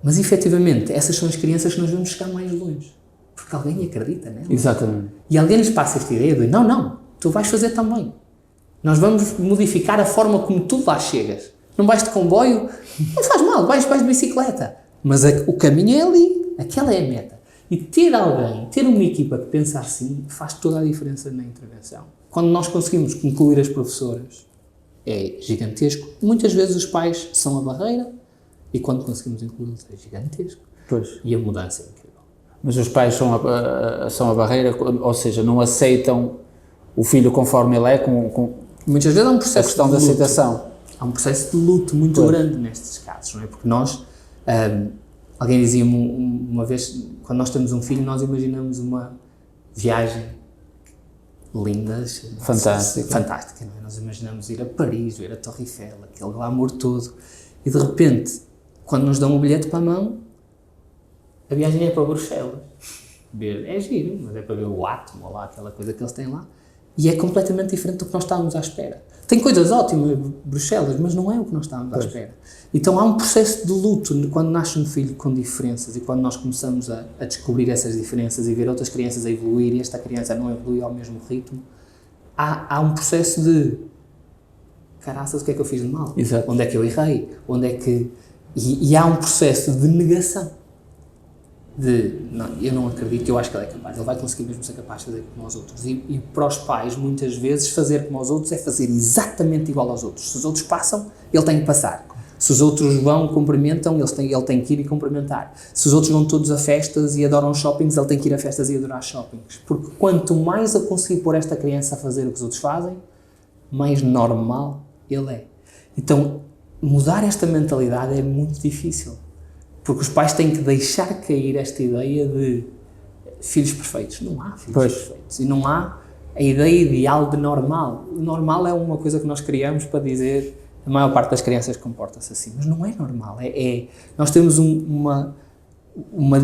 Mas, efetivamente, essas são as crianças que nós vamos chegar mais longe, porque alguém acredita nelas. Exatamente. E alguém lhes passa esta ideia de, não, tu vais fazer também. Nós vamos modificar a forma como tu lá chegas. Não vais de comboio, não faz mal, vais de bicicleta. Mas o caminho é ali, aquela é a meta. E ter uma equipa que pensa assim, faz toda a diferença na intervenção. Quando nós conseguimos incluir as professoras, é gigantesco. Muitas vezes os pais são a barreira, e quando conseguimos incluí-los é gigantesco. Pois. E a mudança é incrível. Mas os pais são a barreira, ou seja, não aceitam o filho conforme ele é, muitas vezes há um processo a questão de da luto. aceitação. Há um processo de luto muito grande nestes casos, não é? Porque nós, alguém dizia uma vez, quando nós temos um filho, nós imaginamos uma viagem linda, fantástica, não é? Nós imaginamos ir a Paris, ver a Torre Eiffel, aquele glamour todo, e de repente, quando nos dão o bilhete para a mão, a viagem é para Bruxelas. É giro, mas é para ver o átomo, ou lá, aquela coisa que eles têm lá. E é completamente diferente do que nós estávamos à espera. Tem coisas ótimas, Bruxelas, mas não é o que nós estávamos à espera. Então há um processo de luto quando nasce um filho com diferenças e quando nós começamos a descobrir essas diferenças e ver outras crianças a evoluir e esta criança não evolui ao mesmo ritmo. Há um processo de caraças, o que é que eu fiz de mal? Exato. Onde é que eu errei? Onde é que... E há um processo de negação. Eu não acredito, eu acho que ele é capaz, ele vai conseguir mesmo ser capaz de fazer como os outros. E para os pais, muitas vezes, fazer como os outros é fazer exatamente igual aos outros. Se os outros passam, ele tem que passar. Se os outros vão, cumprimentam, ele tem que ir e cumprimentar. Se os outros vão todos a festas e adoram shoppings, ele tem que ir a festas e adorar shoppings. Porque quanto mais eu conseguir pôr esta criança a fazer o que os outros fazem, mais normal ele é. Então, mudar esta mentalidade é muito difícil. Porque os pais têm que deixar cair esta ideia de filhos perfeitos. Não há filhos perfeitos. E não há a ideia ideal de normal. O normal é uma coisa que nós criamos para dizer a maior parte das crianças comporta-se assim. Mas não é normal. Nós temos uma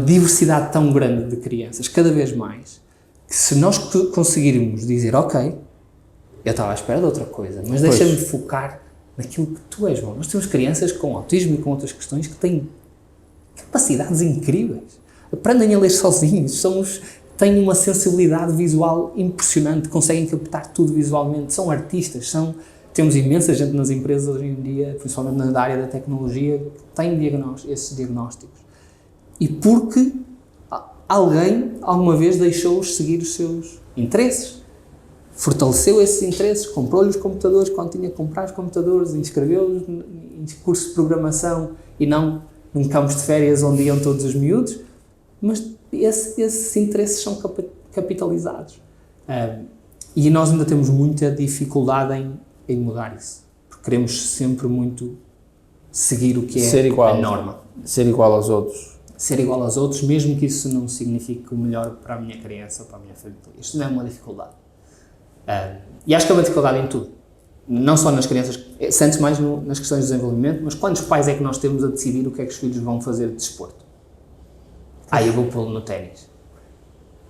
diversidade tão grande de crianças, cada vez mais, que se nós conseguirmos dizer, ok, eu estava à espera de outra coisa, mas deixa-me focar naquilo que tu és bom. Nós temos crianças com autismo e com outras questões que têm capacidades incríveis, aprendem a ler sozinhos, têm uma sensibilidade visual impressionante, conseguem captar tudo visualmente, são artistas, temos imensa gente nas empresas hoje em dia, principalmente na área da tecnologia, que tem esses diagnósticos. E porque alguém, alguma vez, deixou-os seguir os seus interesses, fortaleceu esses interesses, comprou-lhe os computadores quando tinha que comprar os computadores, inscreveu-os em cursos de programação e não num campos de férias onde iam todos os miúdos, mas esses interesses são capitalizados. E nós ainda temos muita dificuldade em mudar isso, porque queremos sempre muito seguir o que é a norma. Ser igual aos outros. Ser igual aos outros, mesmo que isso não signifique o melhor para a minha criança ou para a minha família. Isto não é uma dificuldade. E acho que é uma dificuldade em tudo. Não só nas crianças, sente-se mais nas questões de desenvolvimento, mas quantos pais é que nós temos a decidir o que é que os filhos vão fazer de desporto? Eu vou pô-lo no ténis.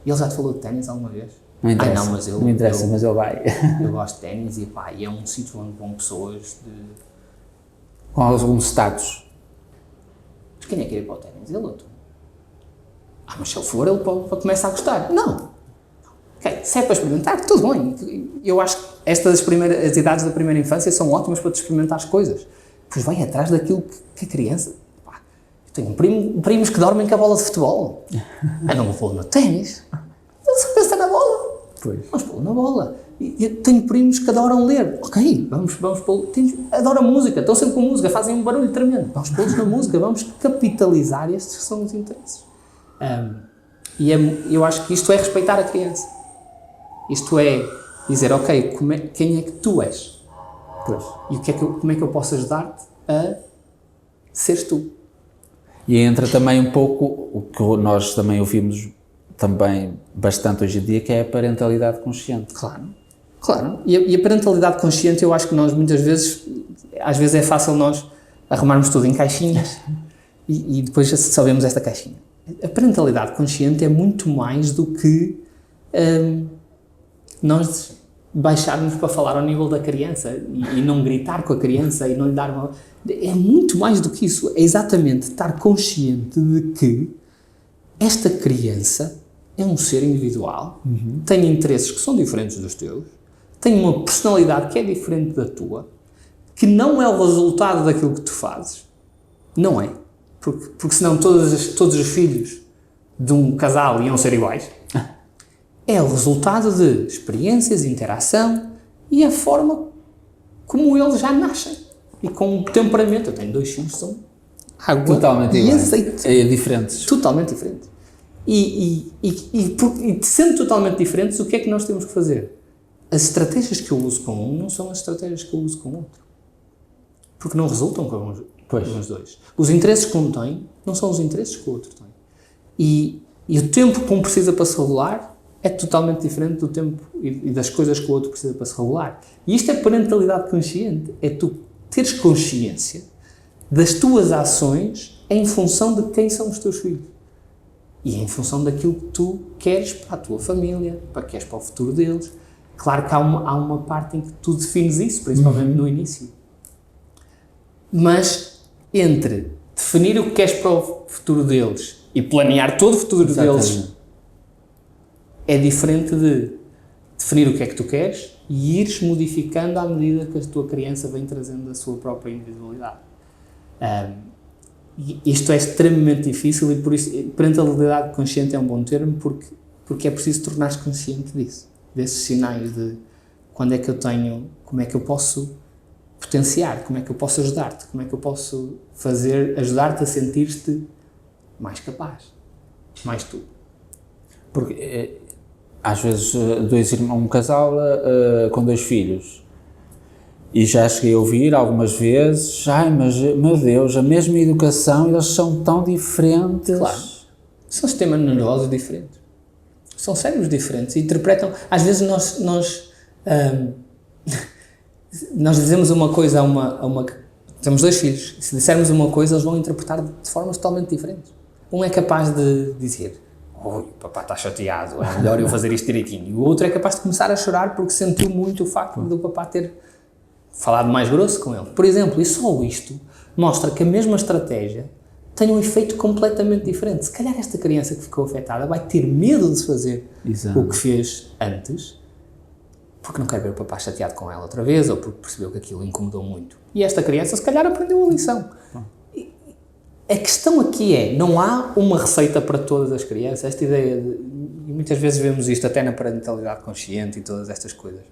E ele já te falou de ténis alguma vez? Não interessa, não, mas não interessa, mas ele vai. Eu gosto de ténis e é um sítio onde vão pessoas com algum status. Mas quem é que ir para o ténis? Ele ou tu? Mas se ele for, ele começa a gostar. Não. Okay. Se é para experimentar, tudo bem. Eu acho que as idades da primeira infância são ótimas para te experimentar as coisas. Pois vai atrás daquilo que a criança... Eu tenho primos que dormem com a bola de futebol. Eu não vou pô-lo no ténis. Ele só pensa na bola. Pois. Vamos pô-lo na bola. E eu tenho primos que adoram ler. Ok, vamos pô-lo... Adoram música, estão sempre com música, fazem um barulho tremendo. Vamos pô-los na música, vamos capitalizar estes que são os interesses. Eu acho que isto é respeitar a criança. Isto é dizer, ok, quem é que tu és? Pois. E como é que eu posso ajudar-te a seres tu? E entra também um pouco o que nós também ouvimos também bastante hoje em dia, que é a parentalidade consciente. Claro. E a parentalidade consciente, eu acho que nós muitas vezes, às vezes é fácil nós arrumarmos tudo em caixinhas e depois só vemos esta caixinha. A parentalidade consciente é muito mais do que nós baixarmos para falar ao nível da criança e não gritar com a criança e não lhe dar uma... É muito mais do que isso. É exatamente estar consciente de que esta criança é um ser individual, tem interesses que são diferentes dos teus, tem uma personalidade que é diferente da tua, que não é o resultado daquilo que tu fazes. Não é. Porque senão todos os filhos de um casal iam ser iguais. É o resultado de experiências, interação e a forma como eles já nascem. E com o temperamento. Eu tenho 2 filhos que são água totalmente e iguais. azeite. É diferentes. Totalmente diferentes. E sendo totalmente diferentes, o que é que nós temos que fazer? As estratégias que eu uso com um não são as estratégias que eu uso com o outro. Porque não resultam com os dois. Os interesses que um tem não são os interesses que o outro tem. E o tempo que um precisa para se regular é totalmente diferente do tempo e das coisas que o outro precisa para se regular. E isto é parentalidade consciente. É tu teres consciência das tuas ações em função de quem são os teus filhos. E em função daquilo que tu queres para a tua família, para que queres para o futuro deles. Claro que há uma parte em que tu defines isso, principalmente no início. Mas entre definir o que queres para o futuro deles e planear todo o futuro deles é diferente de definir o que é que tu queres e ires modificando à medida que a tua criança vem trazendo a sua própria individualidade. Isto é extremamente difícil e por isso parentalidade consciente é um bom termo porque é preciso tornar-te consciente disso, desses sinais de quando é que eu tenho, como é que eu posso potenciar, como é que eu posso ajudar-te, como é que eu posso ajudar-te a sentir-te mais capaz, mais tu. Porque às vezes um casal com 2 filhos, e já cheguei a ouvir algumas vezes, mas meu Deus, a mesma educação, eles são tão diferentes. Claro, são sistemas nervosos diferentes, são cérebros diferentes, interpretam, às vezes nós dizemos uma coisa temos 2 filhos, se dissermos uma coisa, eles vão interpretar de formas totalmente diferentes. Um é capaz de dizer, oi, papá está chateado, é melhor eu fazer isto direitinho. E o outro é capaz de começar a chorar porque sentiu muito o facto do papá ter falado mais grosso com ele. Por exemplo, e só isto mostra que a mesma estratégia tem um efeito completamente diferente. Se calhar esta criança que ficou afetada vai ter medo de fazer o que fez antes, porque não quer ver o papá chateado com ela outra vez, ou porque percebeu que aquilo incomodou muito. E esta criança, se calhar, aprendeu a lição. A questão aqui é, não há uma receita para todas as crianças, esta ideia de, e muitas vezes vemos isto até na parentalidade consciente e todas estas coisas,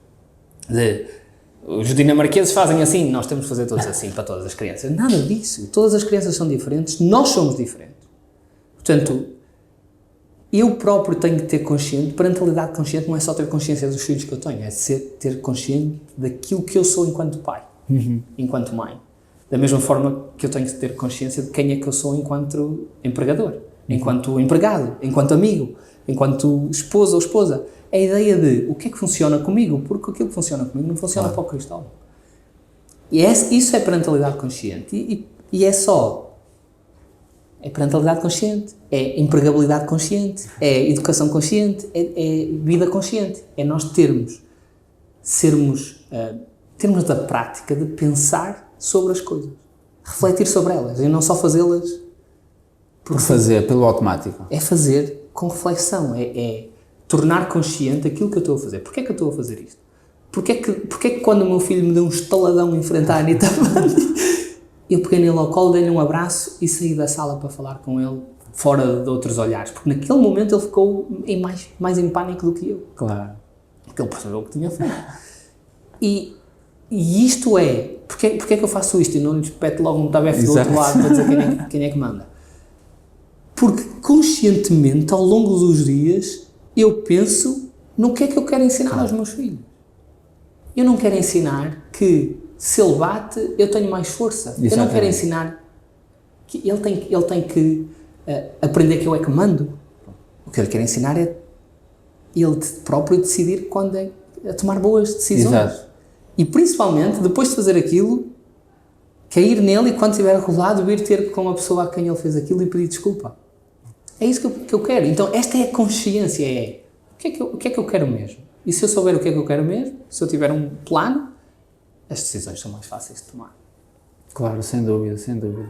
de os dinamarqueses fazem assim, nós temos de fazer todos assim para todas as crianças. Nada disso. Todas as crianças são diferentes, nós somos diferentes. Portanto, eu próprio tenho que ter consciente, parentalidade consciente não é só ter consciência dos filhos que eu tenho, é ter consciente daquilo que eu sou enquanto pai, enquanto mãe. Da mesma forma que eu tenho que ter consciência de quem é que eu sou enquanto empregador, enquanto empregado, enquanto amigo, enquanto esposa ou esposa. É a ideia de o que é que funciona comigo, porque aquilo que funciona comigo não funciona para o Cristóvão. E isso é parentalidade consciente. E é só... É parentalidade consciente, é empregabilidade consciente, é educação consciente, é vida consciente. É nós termos da prática de pensar sobre as coisas, refletir sobre elas e não só fazê-las Por fazer, pelo automático. É fazer com reflexão, é tornar consciente aquilo que eu estou a fazer. Porquê é que eu estou a fazer isto? Porquê é que quando o meu filho me deu um estaladão em frente à Anitta Bandi, eu peguei nele ao colo, dei-lhe um abraço e saí da sala para falar com ele, fora de outros olhares? Porque naquele momento ele ficou mais em pânico do que eu. Claro. Porque ele percebeu o que tinha feito. E isto é... Porquê é que eu faço isto e não lhe espeto logo um tabefe do outro lado para dizer quem é que manda? Porque conscientemente, ao longo dos dias, eu penso no que é que eu quero ensinar aos meus filhos. Eu não quero ensinar que se ele bate, eu tenho mais força. Exatamente. Eu não quero ensinar que ele tem que aprender que eu é que mando. O que eu quero ensinar é ele próprio decidir quando é a tomar boas decisões. Exato. E principalmente, depois de fazer aquilo, cair nele e quando estiver rolado, vir ter com a pessoa a quem ele fez aquilo e pedir desculpa. É isso que eu quero. Então, esta é a consciência, o que é que eu quero mesmo? E se eu souber o que é que eu quero mesmo, se eu tiver um plano, as decisões são mais fáceis de tomar. Claro, sem dúvida, sem dúvida.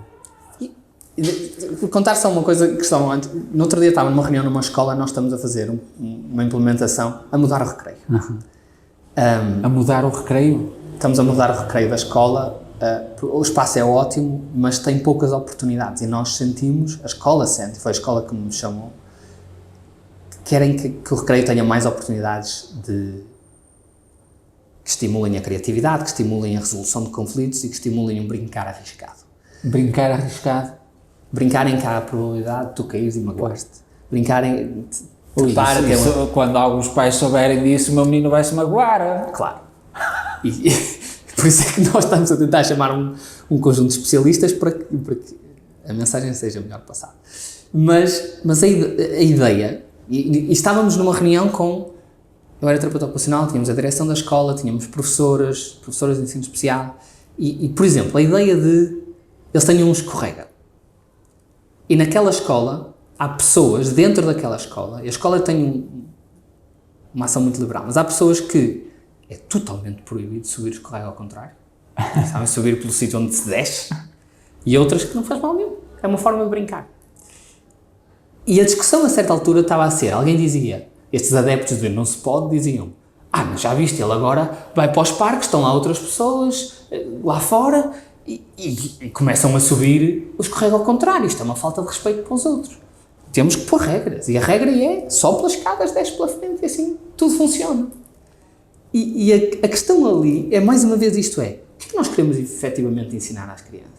Vou contar só uma coisa, questão antes. No outro dia estava numa reunião numa escola, nós estamos a fazer uma implementação a mudar o recreio. Uhum. A mudar o recreio? Estamos a mudar o recreio da escola. O espaço é ótimo, mas tem poucas oportunidades e nós sentimos, a escola sente, foi a escola que me chamou, que querem que o recreio tenha mais oportunidades que estimulem a criatividade, que estimulem a resolução de conflitos e que estimulem um brincar arriscado. Brincar arriscado? Brincar em que há a probabilidade de tu caíres e magoaste. Brincar em... Quando alguns pais souberem disso, o meu menino vai se magoar. Claro. E por isso é que nós estamos a tentar chamar um conjunto de especialistas para que a mensagem seja melhor passada. Mas a ideia... E estávamos numa reunião eu era terapeuta ocupacional, tínhamos a direção da escola, tínhamos professoras de ensino especial e, por exemplo, a ideia de eles tenham um escorrega. E naquela escola há pessoas dentro daquela escola, e a escola tem uma ação muito liberal, mas há pessoas que é totalmente proibido subir o escorrega ao contrário. Sabem subir pelo sítio onde se desce. E outras que não faz mal nenhum. É uma forma de brincar. E a discussão a certa altura estava a ser, alguém dizia, estes adeptos de não se pode, diziam, mas já viste, ele agora vai para os parques, estão lá outras pessoas, lá fora, e começam a subir o escorrega ao contrário. Isto é uma falta de respeito para os outros. Temos que pôr regras, e a regra é só pelas escadas, desce pela frente, e assim tudo funciona. E a questão ali é, mais uma vez, isto é, o que é que nós queremos efetivamente ensinar às crianças?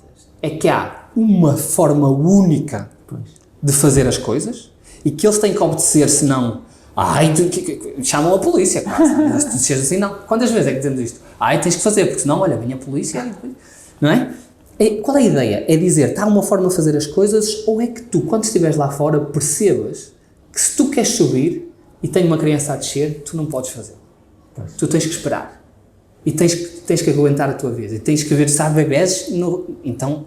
É que há uma forma única de fazer as coisas e que eles têm que obedecer, senão, chamam a polícia, quase. Se tu disseres assim, não. Quantas vezes é que dizemos isto? Tens que fazer, porque senão, olha, vem a polícia, não é? Qual é a ideia? É dizer, está uma forma de fazer as coisas, ou é que tu, quando estiveres lá fora, percebas que se tu queres subir e tem uma criança a descer, tu não podes fazer. Tu tens que esperar. E tens que aguentar a tua vez. E tens que ver, sabe, bebés, então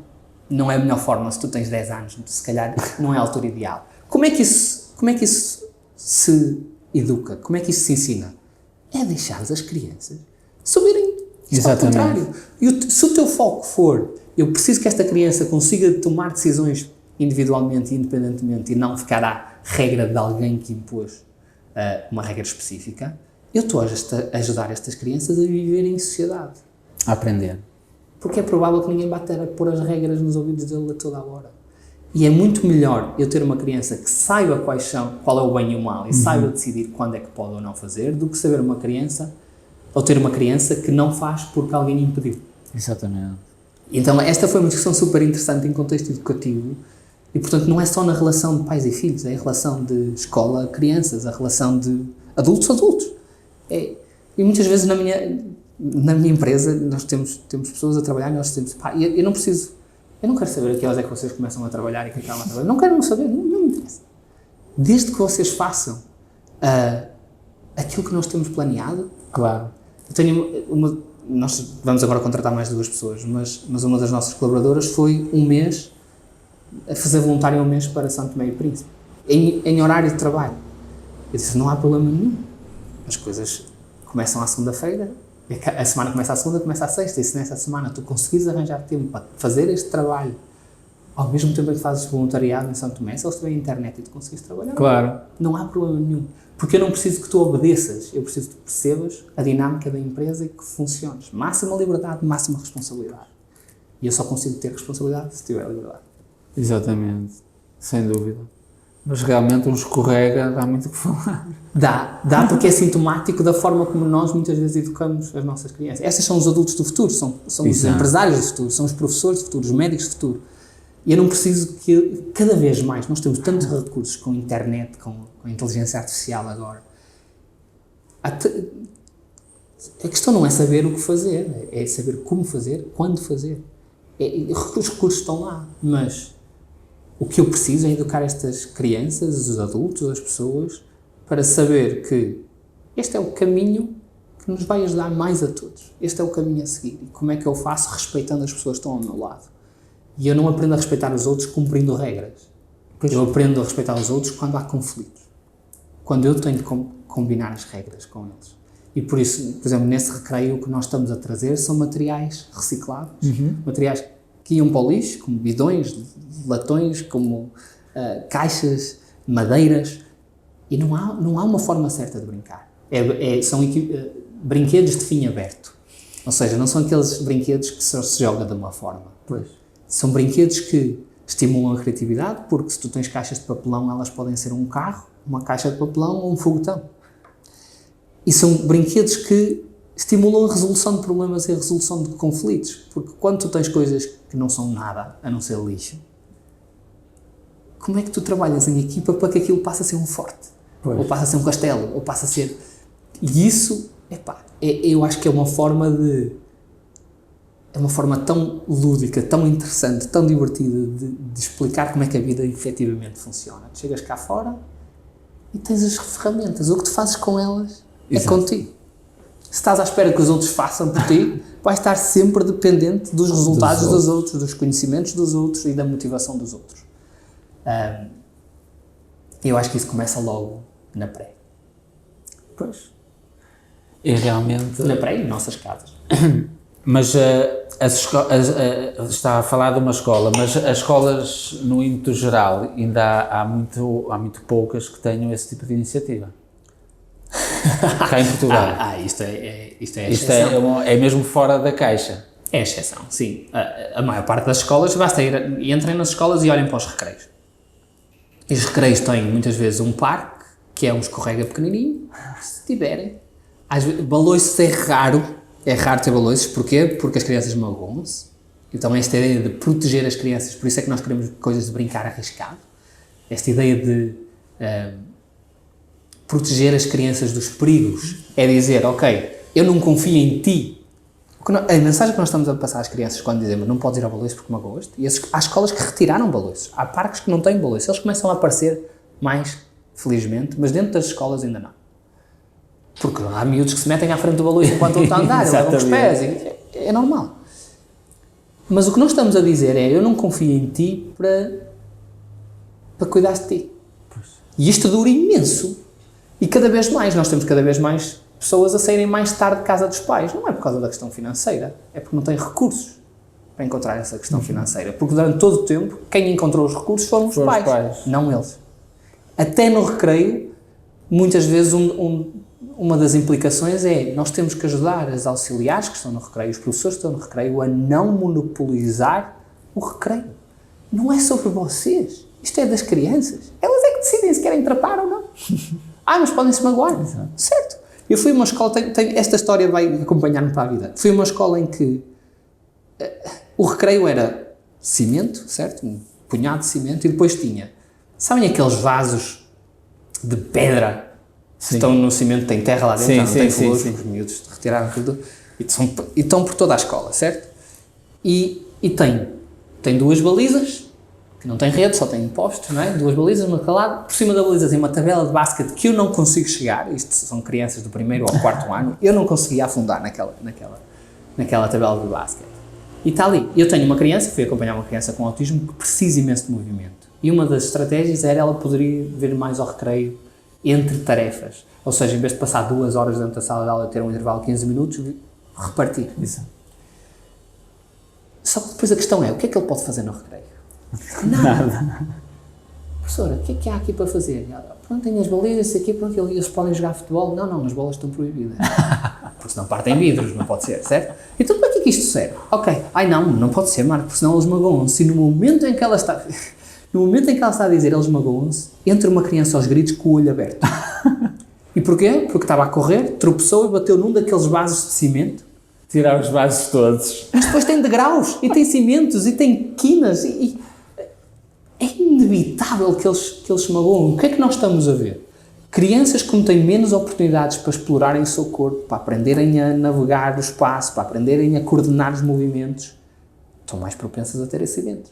não é a melhor forma. Se tu tens 10 anos, se calhar não é a altura ideal. Como é que isso se educa? Como é que isso se ensina? É deixar as crianças subirem. Exatamente. Ao contrário. Se o teu foco for, eu preciso que esta criança consiga tomar decisões individualmente e independentemente e não ficar à regra de alguém que impôs uma regra específica, eu estou a ajudar estas crianças a viverem em sociedade. A aprender. Porque é provável que ninguém bata a pôr as regras nos ouvidos dele a toda a hora. E é muito melhor eu ter uma criança que saiba qual é o bem e o mal e saiba decidir quando é que pode ou não fazer, do que saber ter uma criança que não faz porque alguém impediu. Exatamente. Então esta foi uma discussão super interessante em contexto educativo e, portanto, não é só na relação de pais e filhos, é a relação de escola-crianças, a relação de adultos-adultos. E muitas vezes na minha empresa nós temos pessoas a trabalhar e nós temos, eu não quero saber a que horas é que vocês começam a trabalhar e que acabam a trabalhar, não quero saber, não me interessa. Desde que vocês façam aquilo que nós temos planeado. Claro. Nós vamos agora contratar mais 2 pessoas, mas uma das nossas colaboradoras foi um mês a fazer voluntário para São Tomé e Príncipe, em horário de trabalho. Eu disse, não há problema nenhum. As coisas começam à segunda-feira, a semana começa à segunda, começa à sexta, e se nessa semana tu conseguires arranjar tempo para fazer este trabalho ao mesmo tempo que fazes voluntariado em São Tomé, se eles tiverem internet e tu conseguires trabalhar, Claro. não há problema nenhum. Porque eu não preciso que tu obedeças, eu preciso que tu percebas a dinâmica da empresa e que funciones. Máxima liberdade, máxima responsabilidade. E eu só consigo ter responsabilidade se tiver liberdade. Exatamente, sem dúvida. Mas realmente um escorrega dá muito o que falar. Dá porque é sintomático da forma como nós muitas vezes educamos as nossas crianças. Estes são os adultos do futuro, são os empresários do futuro, são os professores do futuro, os médicos do futuro. E eu não preciso que, cada vez mais, nós temos tantos recursos com a internet, com a inteligência artificial agora. A questão não é saber o que fazer, é saber como fazer, quando fazer. Os recursos estão lá, mas o que eu preciso é educar estas crianças, os adultos, as pessoas, para saber que este é o caminho que nos vai ajudar mais a todos. Este é o caminho a seguir. E como é que eu faço? Respeitando as pessoas que estão ao meu lado. E eu não aprendo a respeitar os outros cumprindo regras. Eu aprendo a respeitar os outros quando há conflitos. Quando eu tenho de combinar as regras com eles. E por isso, por exemplo, nesse recreio, o que nós estamos a trazer são materiais recicláveis. Materiais que iam para o lixo, como bidões, latões, como caixas, madeiras. E não há uma forma certa de brincar. São brinquedos de fim aberto. Ou seja, não são aqueles brinquedos que só se joga de uma forma. Pois. São brinquedos que estimulam a criatividade, porque se tu tens caixas de papelão, elas podem ser um carro, uma caixa de papelão ou um foguetão. E são brinquedos que estimulam a resolução de problemas e a resolução de conflitos. Porque quando tu tens coisas que não são nada, a não ser lixo, como é que tu trabalhas em equipa para que aquilo passe a ser um forte? Pois. Ou passe a ser um castelo? Ou passe a ser... E isso, eu acho que é uma forma tão lúdica, tão interessante, tão divertida de explicar como é que a vida efetivamente funciona. Tu chegas cá fora e tens as ferramentas. O que tu fazes com elas é contigo. Se estás à espera que os outros façam por ti, vais estar sempre dependente dos resultados dos outros, dos conhecimentos dos outros e da motivação dos outros. Eu acho que isso começa logo na pré. Pois. E realmente... Na pré e em nossas casas. Mas está a falar de uma escola, mas as escolas, no âmbito geral, ainda há muito poucas que tenham esse tipo de iniciativa. Cá em Portugal. Isto é exceção. É mesmo fora da caixa. É exceção, sim. A maior parte das escolas, basta entrem nas escolas e olhem para os recreios. E os recreios têm, muitas vezes, um parque, que é um escorrega pequenininho, se tiverem. Às vezes, baloiços é raro ter baloiços. Porquê? Porque as crianças magoam-se. Então, esta ideia de proteger as crianças, por isso é que nós queremos coisas de brincar arriscado. Esta ideia de proteger as crianças dos perigos é dizer, ok, eu não confio em ti. A mensagem que nós estamos a passar às crianças quando dizemos não podes ir ao baloiço porque magoaste, e há escolas que retiraram baloiços, há parques que não têm baloiços, eles começam a aparecer mais, felizmente, mas dentro das escolas ainda não. Porque há miúdos que se metem à frente do baloiço enquanto ele está a andar, levam os pés, é normal. Mas o que nós estamos a dizer é, eu não confio em ti para cuidar de ti. E isto dura imenso. E cada vez mais, nós temos cada vez mais pessoas a saírem mais tarde de casa dos pais. Não é por causa da questão financeira, é porque não têm recursos para encontrar essa questão financeira. Porque durante todo o tempo, quem encontrou os recursos foram os pais, não eles. Até no recreio, muitas vezes uma das implicações é, nós temos que ajudar as auxiliares que estão no recreio, os professores que estão no recreio, a não monopolizar o recreio. Não é sobre vocês. Isto é das crianças. Elas é que decidem se querem trapar ou não. Mas podem-se magoar. Certo. Eu fui a uma escola, esta história vai acompanhar-me para a vida. Fui a uma escola em que o recreio era cimento, certo? Um punhado de cimento, e depois tinha, sabem aqueles vasos de pedra que estão no cimento, tem terra lá dentro, não tem flores, os miúdos retiraram tudo, e estão por toda a escola, certo? E tem duas balizas, que não tem rede, só tem postos, não é? Duas balizas, uma calada, por cima da baliza tem uma tabela de basquete que eu não consigo chegar, isto são crianças do primeiro ou quarto ano, eu não conseguia afundar naquela tabela de basquete. E está ali. Eu tenho uma criança, fui acompanhar uma criança com autismo que precisa imenso de movimento. E uma das estratégias era ela poderia vir mais ao recreio entre tarefas. Ou seja, em vez de passar 2 horas dentro da sala de aula e ter um intervalo de 15 minutos, repartir. Isso. Só que depois a questão é, o que é que ele pode fazer no recreio? Nada. Professora, o que é que há aqui para fazer? Pronto, tem as balizas aqui, pronto, eles podem jogar futebol. Não, as bolas estão proibidas. Porque senão partem vidros, não pode ser, certo? Então para que é que isto serve? Ok, não pode ser, Marco, porque senão eles magoam-se. E no momento em que ela está a dizer eles magoam-se, entra uma criança aos gritos com o olho aberto. E porquê? Porque estava a correr, tropeçou e bateu num daqueles vasos de cimento. Tirar os vasos todos. Mas depois tem degraus, e tem cimentos, e tem quinas, e é inevitável que eles se magoam. O que é que nós estamos a ver? Crianças que têm menos oportunidades para explorarem o seu corpo, para aprenderem a navegar o espaço, para aprenderem a coordenar os movimentos, estão mais propensas a ter acidentes.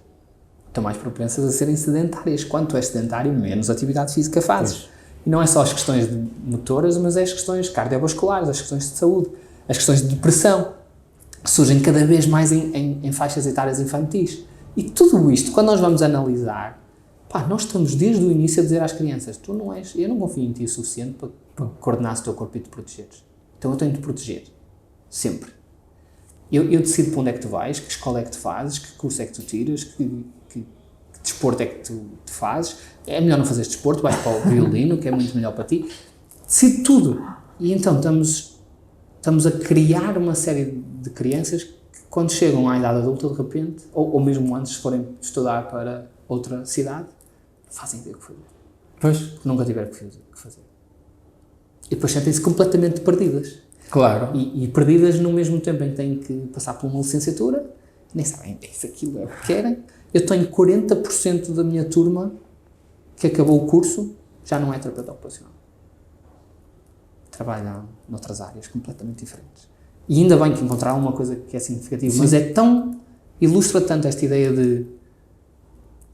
Estão mais propensas a serem sedentárias. Quanto és sedentário, menos atividade física fazes. Pois. E não é só as questões motoras, mas é as questões cardiovasculares, as questões de saúde, as questões de depressão, que surgem cada vez mais em faixas etárias infantis. E tudo isto, quando nós vamos analisar, nós estamos desde o início a dizer às crianças, eu não confio em ti o suficiente para coordenar o teu corpo e te protegeres. Então eu tenho de te proteger. Sempre. Eu decido para onde é que tu vais, que escola é que tu fazes, que curso é que tu tiras, que desporto é que tu fazes. É melhor não fazeres desporto, vais para o violino, que é muito melhor para ti. Decido tudo. E então estamos a criar uma série de crianças que, quando chegam à idade adulta, de repente, ou mesmo antes, se forem estudar para outra cidade, fazem ideia o que fazer. Pois. Porque nunca tiveram que fazer. E depois sentem-se completamente perdidas. Claro. E perdidas no mesmo tempo em que têm que passar por uma licenciatura, nem sabem se aquilo é o que querem. Eu tenho 40% da minha turma que acabou o curso, já não é terapeuta ocupacional. Trabalha noutras áreas completamente diferentes. E ainda bem que encontraram uma coisa que é significativa, sim, mas ilustra tanto esta ideia de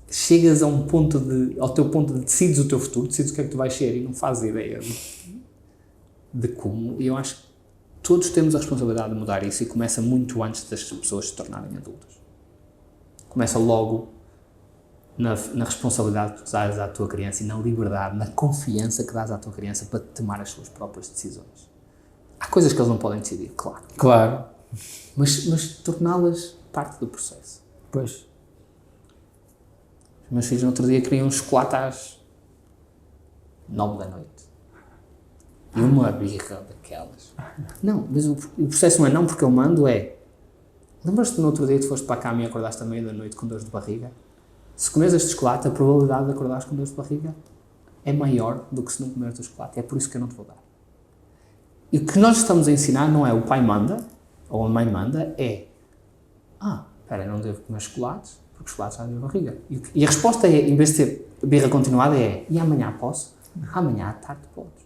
chegas ao teu ponto de decides o teu futuro, decides o que é que tu vais ser e não fazes ideia de como. E eu acho que todos temos a responsabilidade de mudar isso, e começa muito antes das pessoas se tornarem adultas. Começa logo na responsabilidade que tu dás à tua criança e na liberdade, na confiança que dás à tua criança para tomar as suas próprias decisões. Há coisas que eles não podem decidir, claro. Claro. Mas torná-las parte do processo. Pois. Os meus filhos no outro dia queriam um chocolate às 9 da noite. E uma birra daquelas. Não, mas o processo não é não porque eu mando, é... Lembras-te no outro dia que tu foste para a cama e acordaste à meia da noite com dores de barriga? Se comes este chocolate, a probabilidade de acordares com dores de barriga é maior do que se não comeres o chocolate. É por isso que eu não te vou dar. E o que nós estamos a ensinar não é o pai manda, ou a mãe manda, é espera, não devo comer chocolates, porque chocolates fazem barriga. E a resposta é, em vez de ser birra continuada, é e amanhã posso? Amanhã à tarde podes.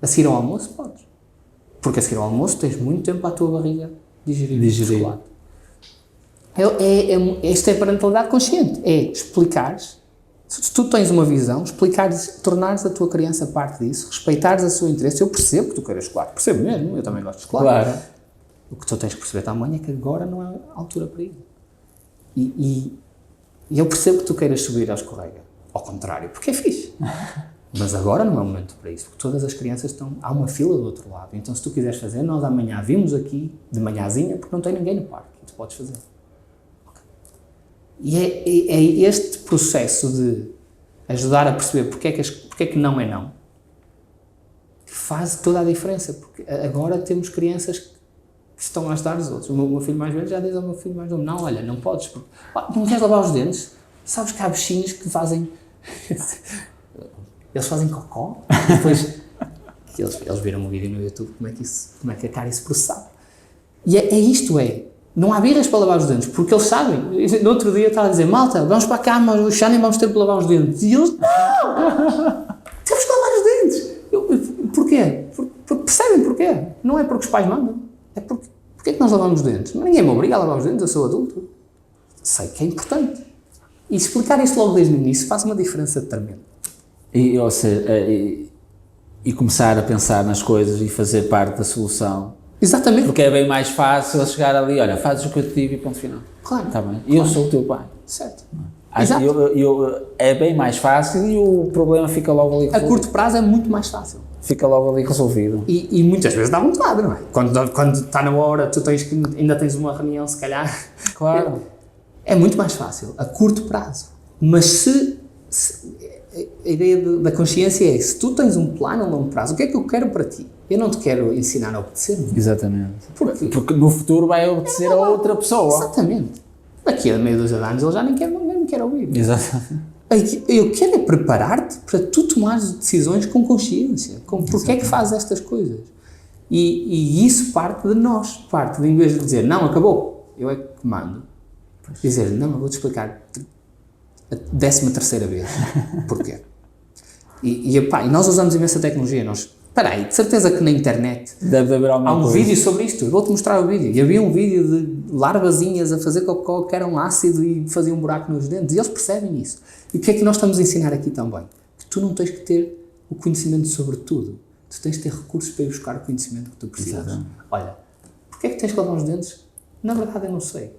A seguir ao almoço podes. Porque a seguir ao almoço tens muito tempo para a tua barriga digerir o chocolate. Esta é a parentalidade consciente. É explicares, se tu tens uma visão, explicares, tornares a tua criança parte disso, respeitares o seu interesse. Eu percebo que tu queiras chocolate, percebo mesmo, eu também gosto de chocolate. Claro. O que tu tens que perceber também é que agora não é a altura para ir. E eu percebo que tu queiras subir ao escorrega. Ao contrário, porque é fixe. Mas agora não é o momento para isso, porque todas as crianças há uma fila do outro lado. Então, se tu quiseres fazer, nós amanhã vimos aqui, de manhãzinha, porque não tem ninguém no parque, e tu podes fazer. Okay. E é este processo de ajudar a perceber porque é que não é não, que faz toda a diferença, porque agora temos crianças que estão a ajudar os outros. O meu filho mais velho já diz ao meu filho mais novo, não, olha, não podes, porque não queres lavar os dentes? Sabes que há bichinhos que fazem... Eles fazem cocó, e depois eles viram um vídeo no YouTube como é que a cara se processava. E isto não há birras para lavar os dentes, porque eles sabem. No outro dia eu estava a dizer, malta, vamos para a cama, já nem vamos ter para lavar os dentes. E eles, não! Temos que lavar os dentes. Porquê? Porque percebem porquê. Não é porque os pais mandam, é porque é que nós lavamos os dentes. Ninguém me obriga a lavar os dentes, eu sou adulto. Sei que é importante. E explicar isto logo desde o início faz uma diferença tremenda. E começar a pensar nas coisas e fazer parte da solução. Exatamente. Porque é bem mais fácil chegar ali, olha, fazes o que eu te digo e ponto final. Claro. Está bem? E eu sou o teu pai. Certo. Exato. É bem mais fácil e o problema fica logo ali resolvido. A curto prazo é muito mais fácil. Fica logo ali resolvido. E muitas vezes dá muito lado, não é? Quando está na hora, ainda tens uma reunião, se calhar. Claro. é muito mais fácil a curto prazo. Mas se a ideia da consciência é, se tu tens um plano a longo prazo, o que é que eu quero para ti? Eu não te quero ensinar a obedecer-me. Exatamente. Porquê? Porque no futuro vai obedecer a outra pessoa. Exatamente. Daqui a meia dúzia de anos ele já nem me quer ouvir. Exatamente. Eu quero é preparar-te para tu tomares decisões com consciência. Porque é que fazes estas coisas? E isso parte de nós. Parte de, em vez de dizer, não, acabou, eu é que mando. Dizer, não, eu vou-te explicar a 13ª vez. Porquê? E nós usamos imensa tecnologia. Espera aí, de certeza que na internet deve haver alguma há um coisa. vídeo sobre isto. Eu vou-te mostrar o vídeo. E havia um vídeo de larvazinhas a fazer cocó que eram ácido e faziam um buraco nos dentes. E eles percebem isso. E o que é que nós estamos a ensinar aqui também? Que tu não tens que ter o conhecimento sobre tudo. Tu tens de ter recursos para ir buscar o conhecimento que tu precisas. Exatamente. Olha, porquê é que tens que lavar os dentes? Na verdade eu não sei.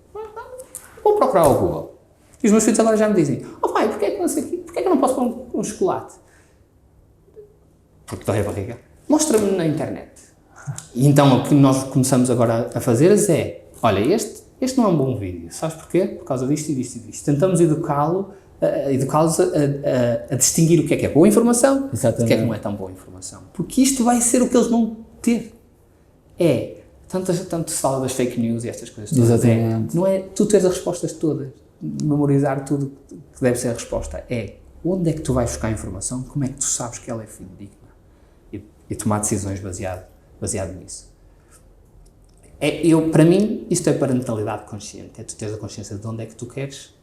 Vou procurar ao Google. E os meus filhos agora já me dizem, pai, porquê é que não sei aqui? Porquê é que eu não posso pôr um chocolate? Porque dói a barriga. Mostra-me na internet. E então o que nós começamos agora a fazer é, olha, este não é um bom vídeo. Sabes porquê? Por causa disto e disto e disto. Tentamos educá-los a distinguir o que é boa informação e o que é que não é tão boa informação. Porque isto vai ser o que eles vão ter. Tanto se fala das fake news e estas coisas todas. Exatamente. Não é tu teres as respostas todas, memorizar tudo que deve ser a resposta. Onde é que tu vais buscar a informação, como é que tu sabes que ela é fidedigna e tomar decisões baseado nisso. Para mim, isto é parentalidade consciente, é tu teres a consciência de onde é que tu queres,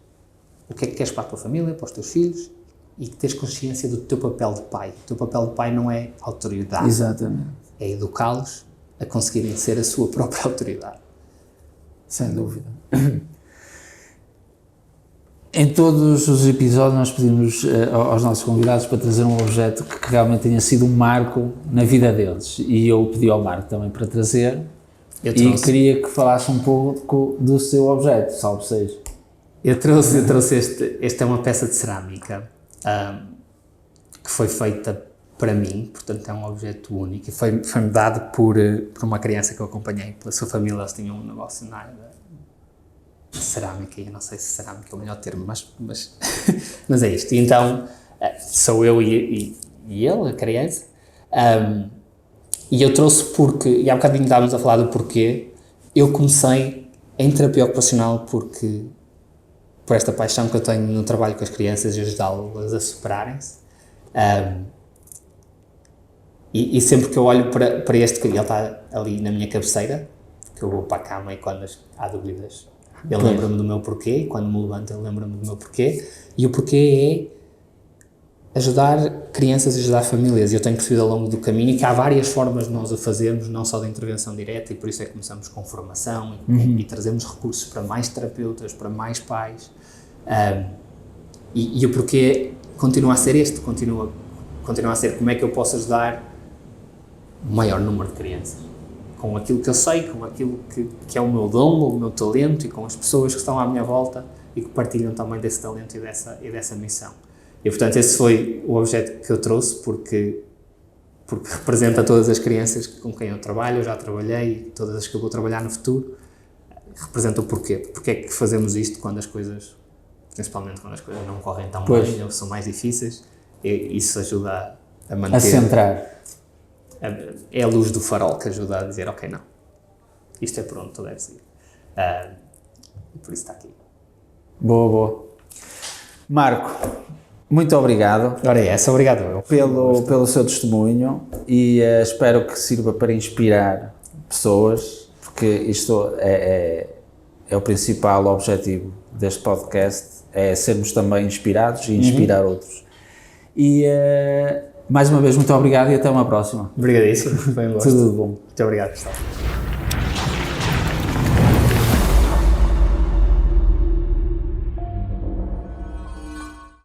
o que é que queres para a tua família, para os teus filhos, e que teres consciência do teu papel de pai. O teu papel de pai não é autoridade. Exatamente. É educá-los a conseguirem ser a sua própria autoridade. Sem dúvida. Em todos os episódios nós pedimos aos nossos convidados para trazer um objeto que realmente tenha sido um marco na vida deles. E eu pedi ao Marco também para trazer. E queria que falasse um pouco do seu objeto, salve seja. Eu trouxe este é uma peça de cerâmica que foi feita para mim, portanto é um objeto único e foi-me dado por uma criança que eu acompanhei, pela sua família. Eles tinham um negócio na área de cerâmica, e eu não sei se cerâmica é o melhor termo, mas é isto. E então sou eu e ele, a criança, e eu trouxe porque, e há bocadinho estávamos a falar do porquê, eu comecei em terapia ocupacional por esta paixão que eu tenho no trabalho com as crianças e ajudá-las a superarem-se. E sempre que eu olho para este, ele está ali na minha cabeceira, que eu vou para a cama e quando há dúvidas, ele lembra-me do meu porquê, e quando me levanto ele lembra-me do meu porquê, e o porquê é ajudar crianças e ajudar famílias. E eu tenho percebido ao longo do caminho que há várias formas de nós o fazermos, não só da intervenção direta, e por isso é que começamos com formação e trazemos recursos para mais terapeutas, para mais pais. E o porquê continua a ser este, continua a ser como é que eu posso ajudar o maior número de crianças, com aquilo que eu sei, com aquilo que é o meu dom, o meu talento, e com as pessoas que estão à minha volta e que partilham também desse talento e dessa missão. E portanto esse foi o objeto que eu trouxe porque representa todas as crianças com quem eu trabalho, eu já trabalhei, e todas as que eu vou trabalhar no futuro, representa o porquê. Porque é que fazemos isto quando as coisas, principalmente quando as coisas não correm tão bem ou são mais difíceis, e isso ajuda a manter... A centrar. É a luz do farol que ajuda a dizer, ok, não, isto é por onde tu deves ir. E por isso está aqui. Boa. Marco, muito obrigado. Ora é essa, obrigado eu. Pelo seu testemunho, e espero que sirva para inspirar pessoas, porque isto é o principal objetivo deste podcast, é sermos também inspirados e inspirar outros. E mais uma vez, muito obrigado e até uma próxima. Obrigadíssimo, foi um gosto. Tudo bom. Muito obrigado, Gustavo.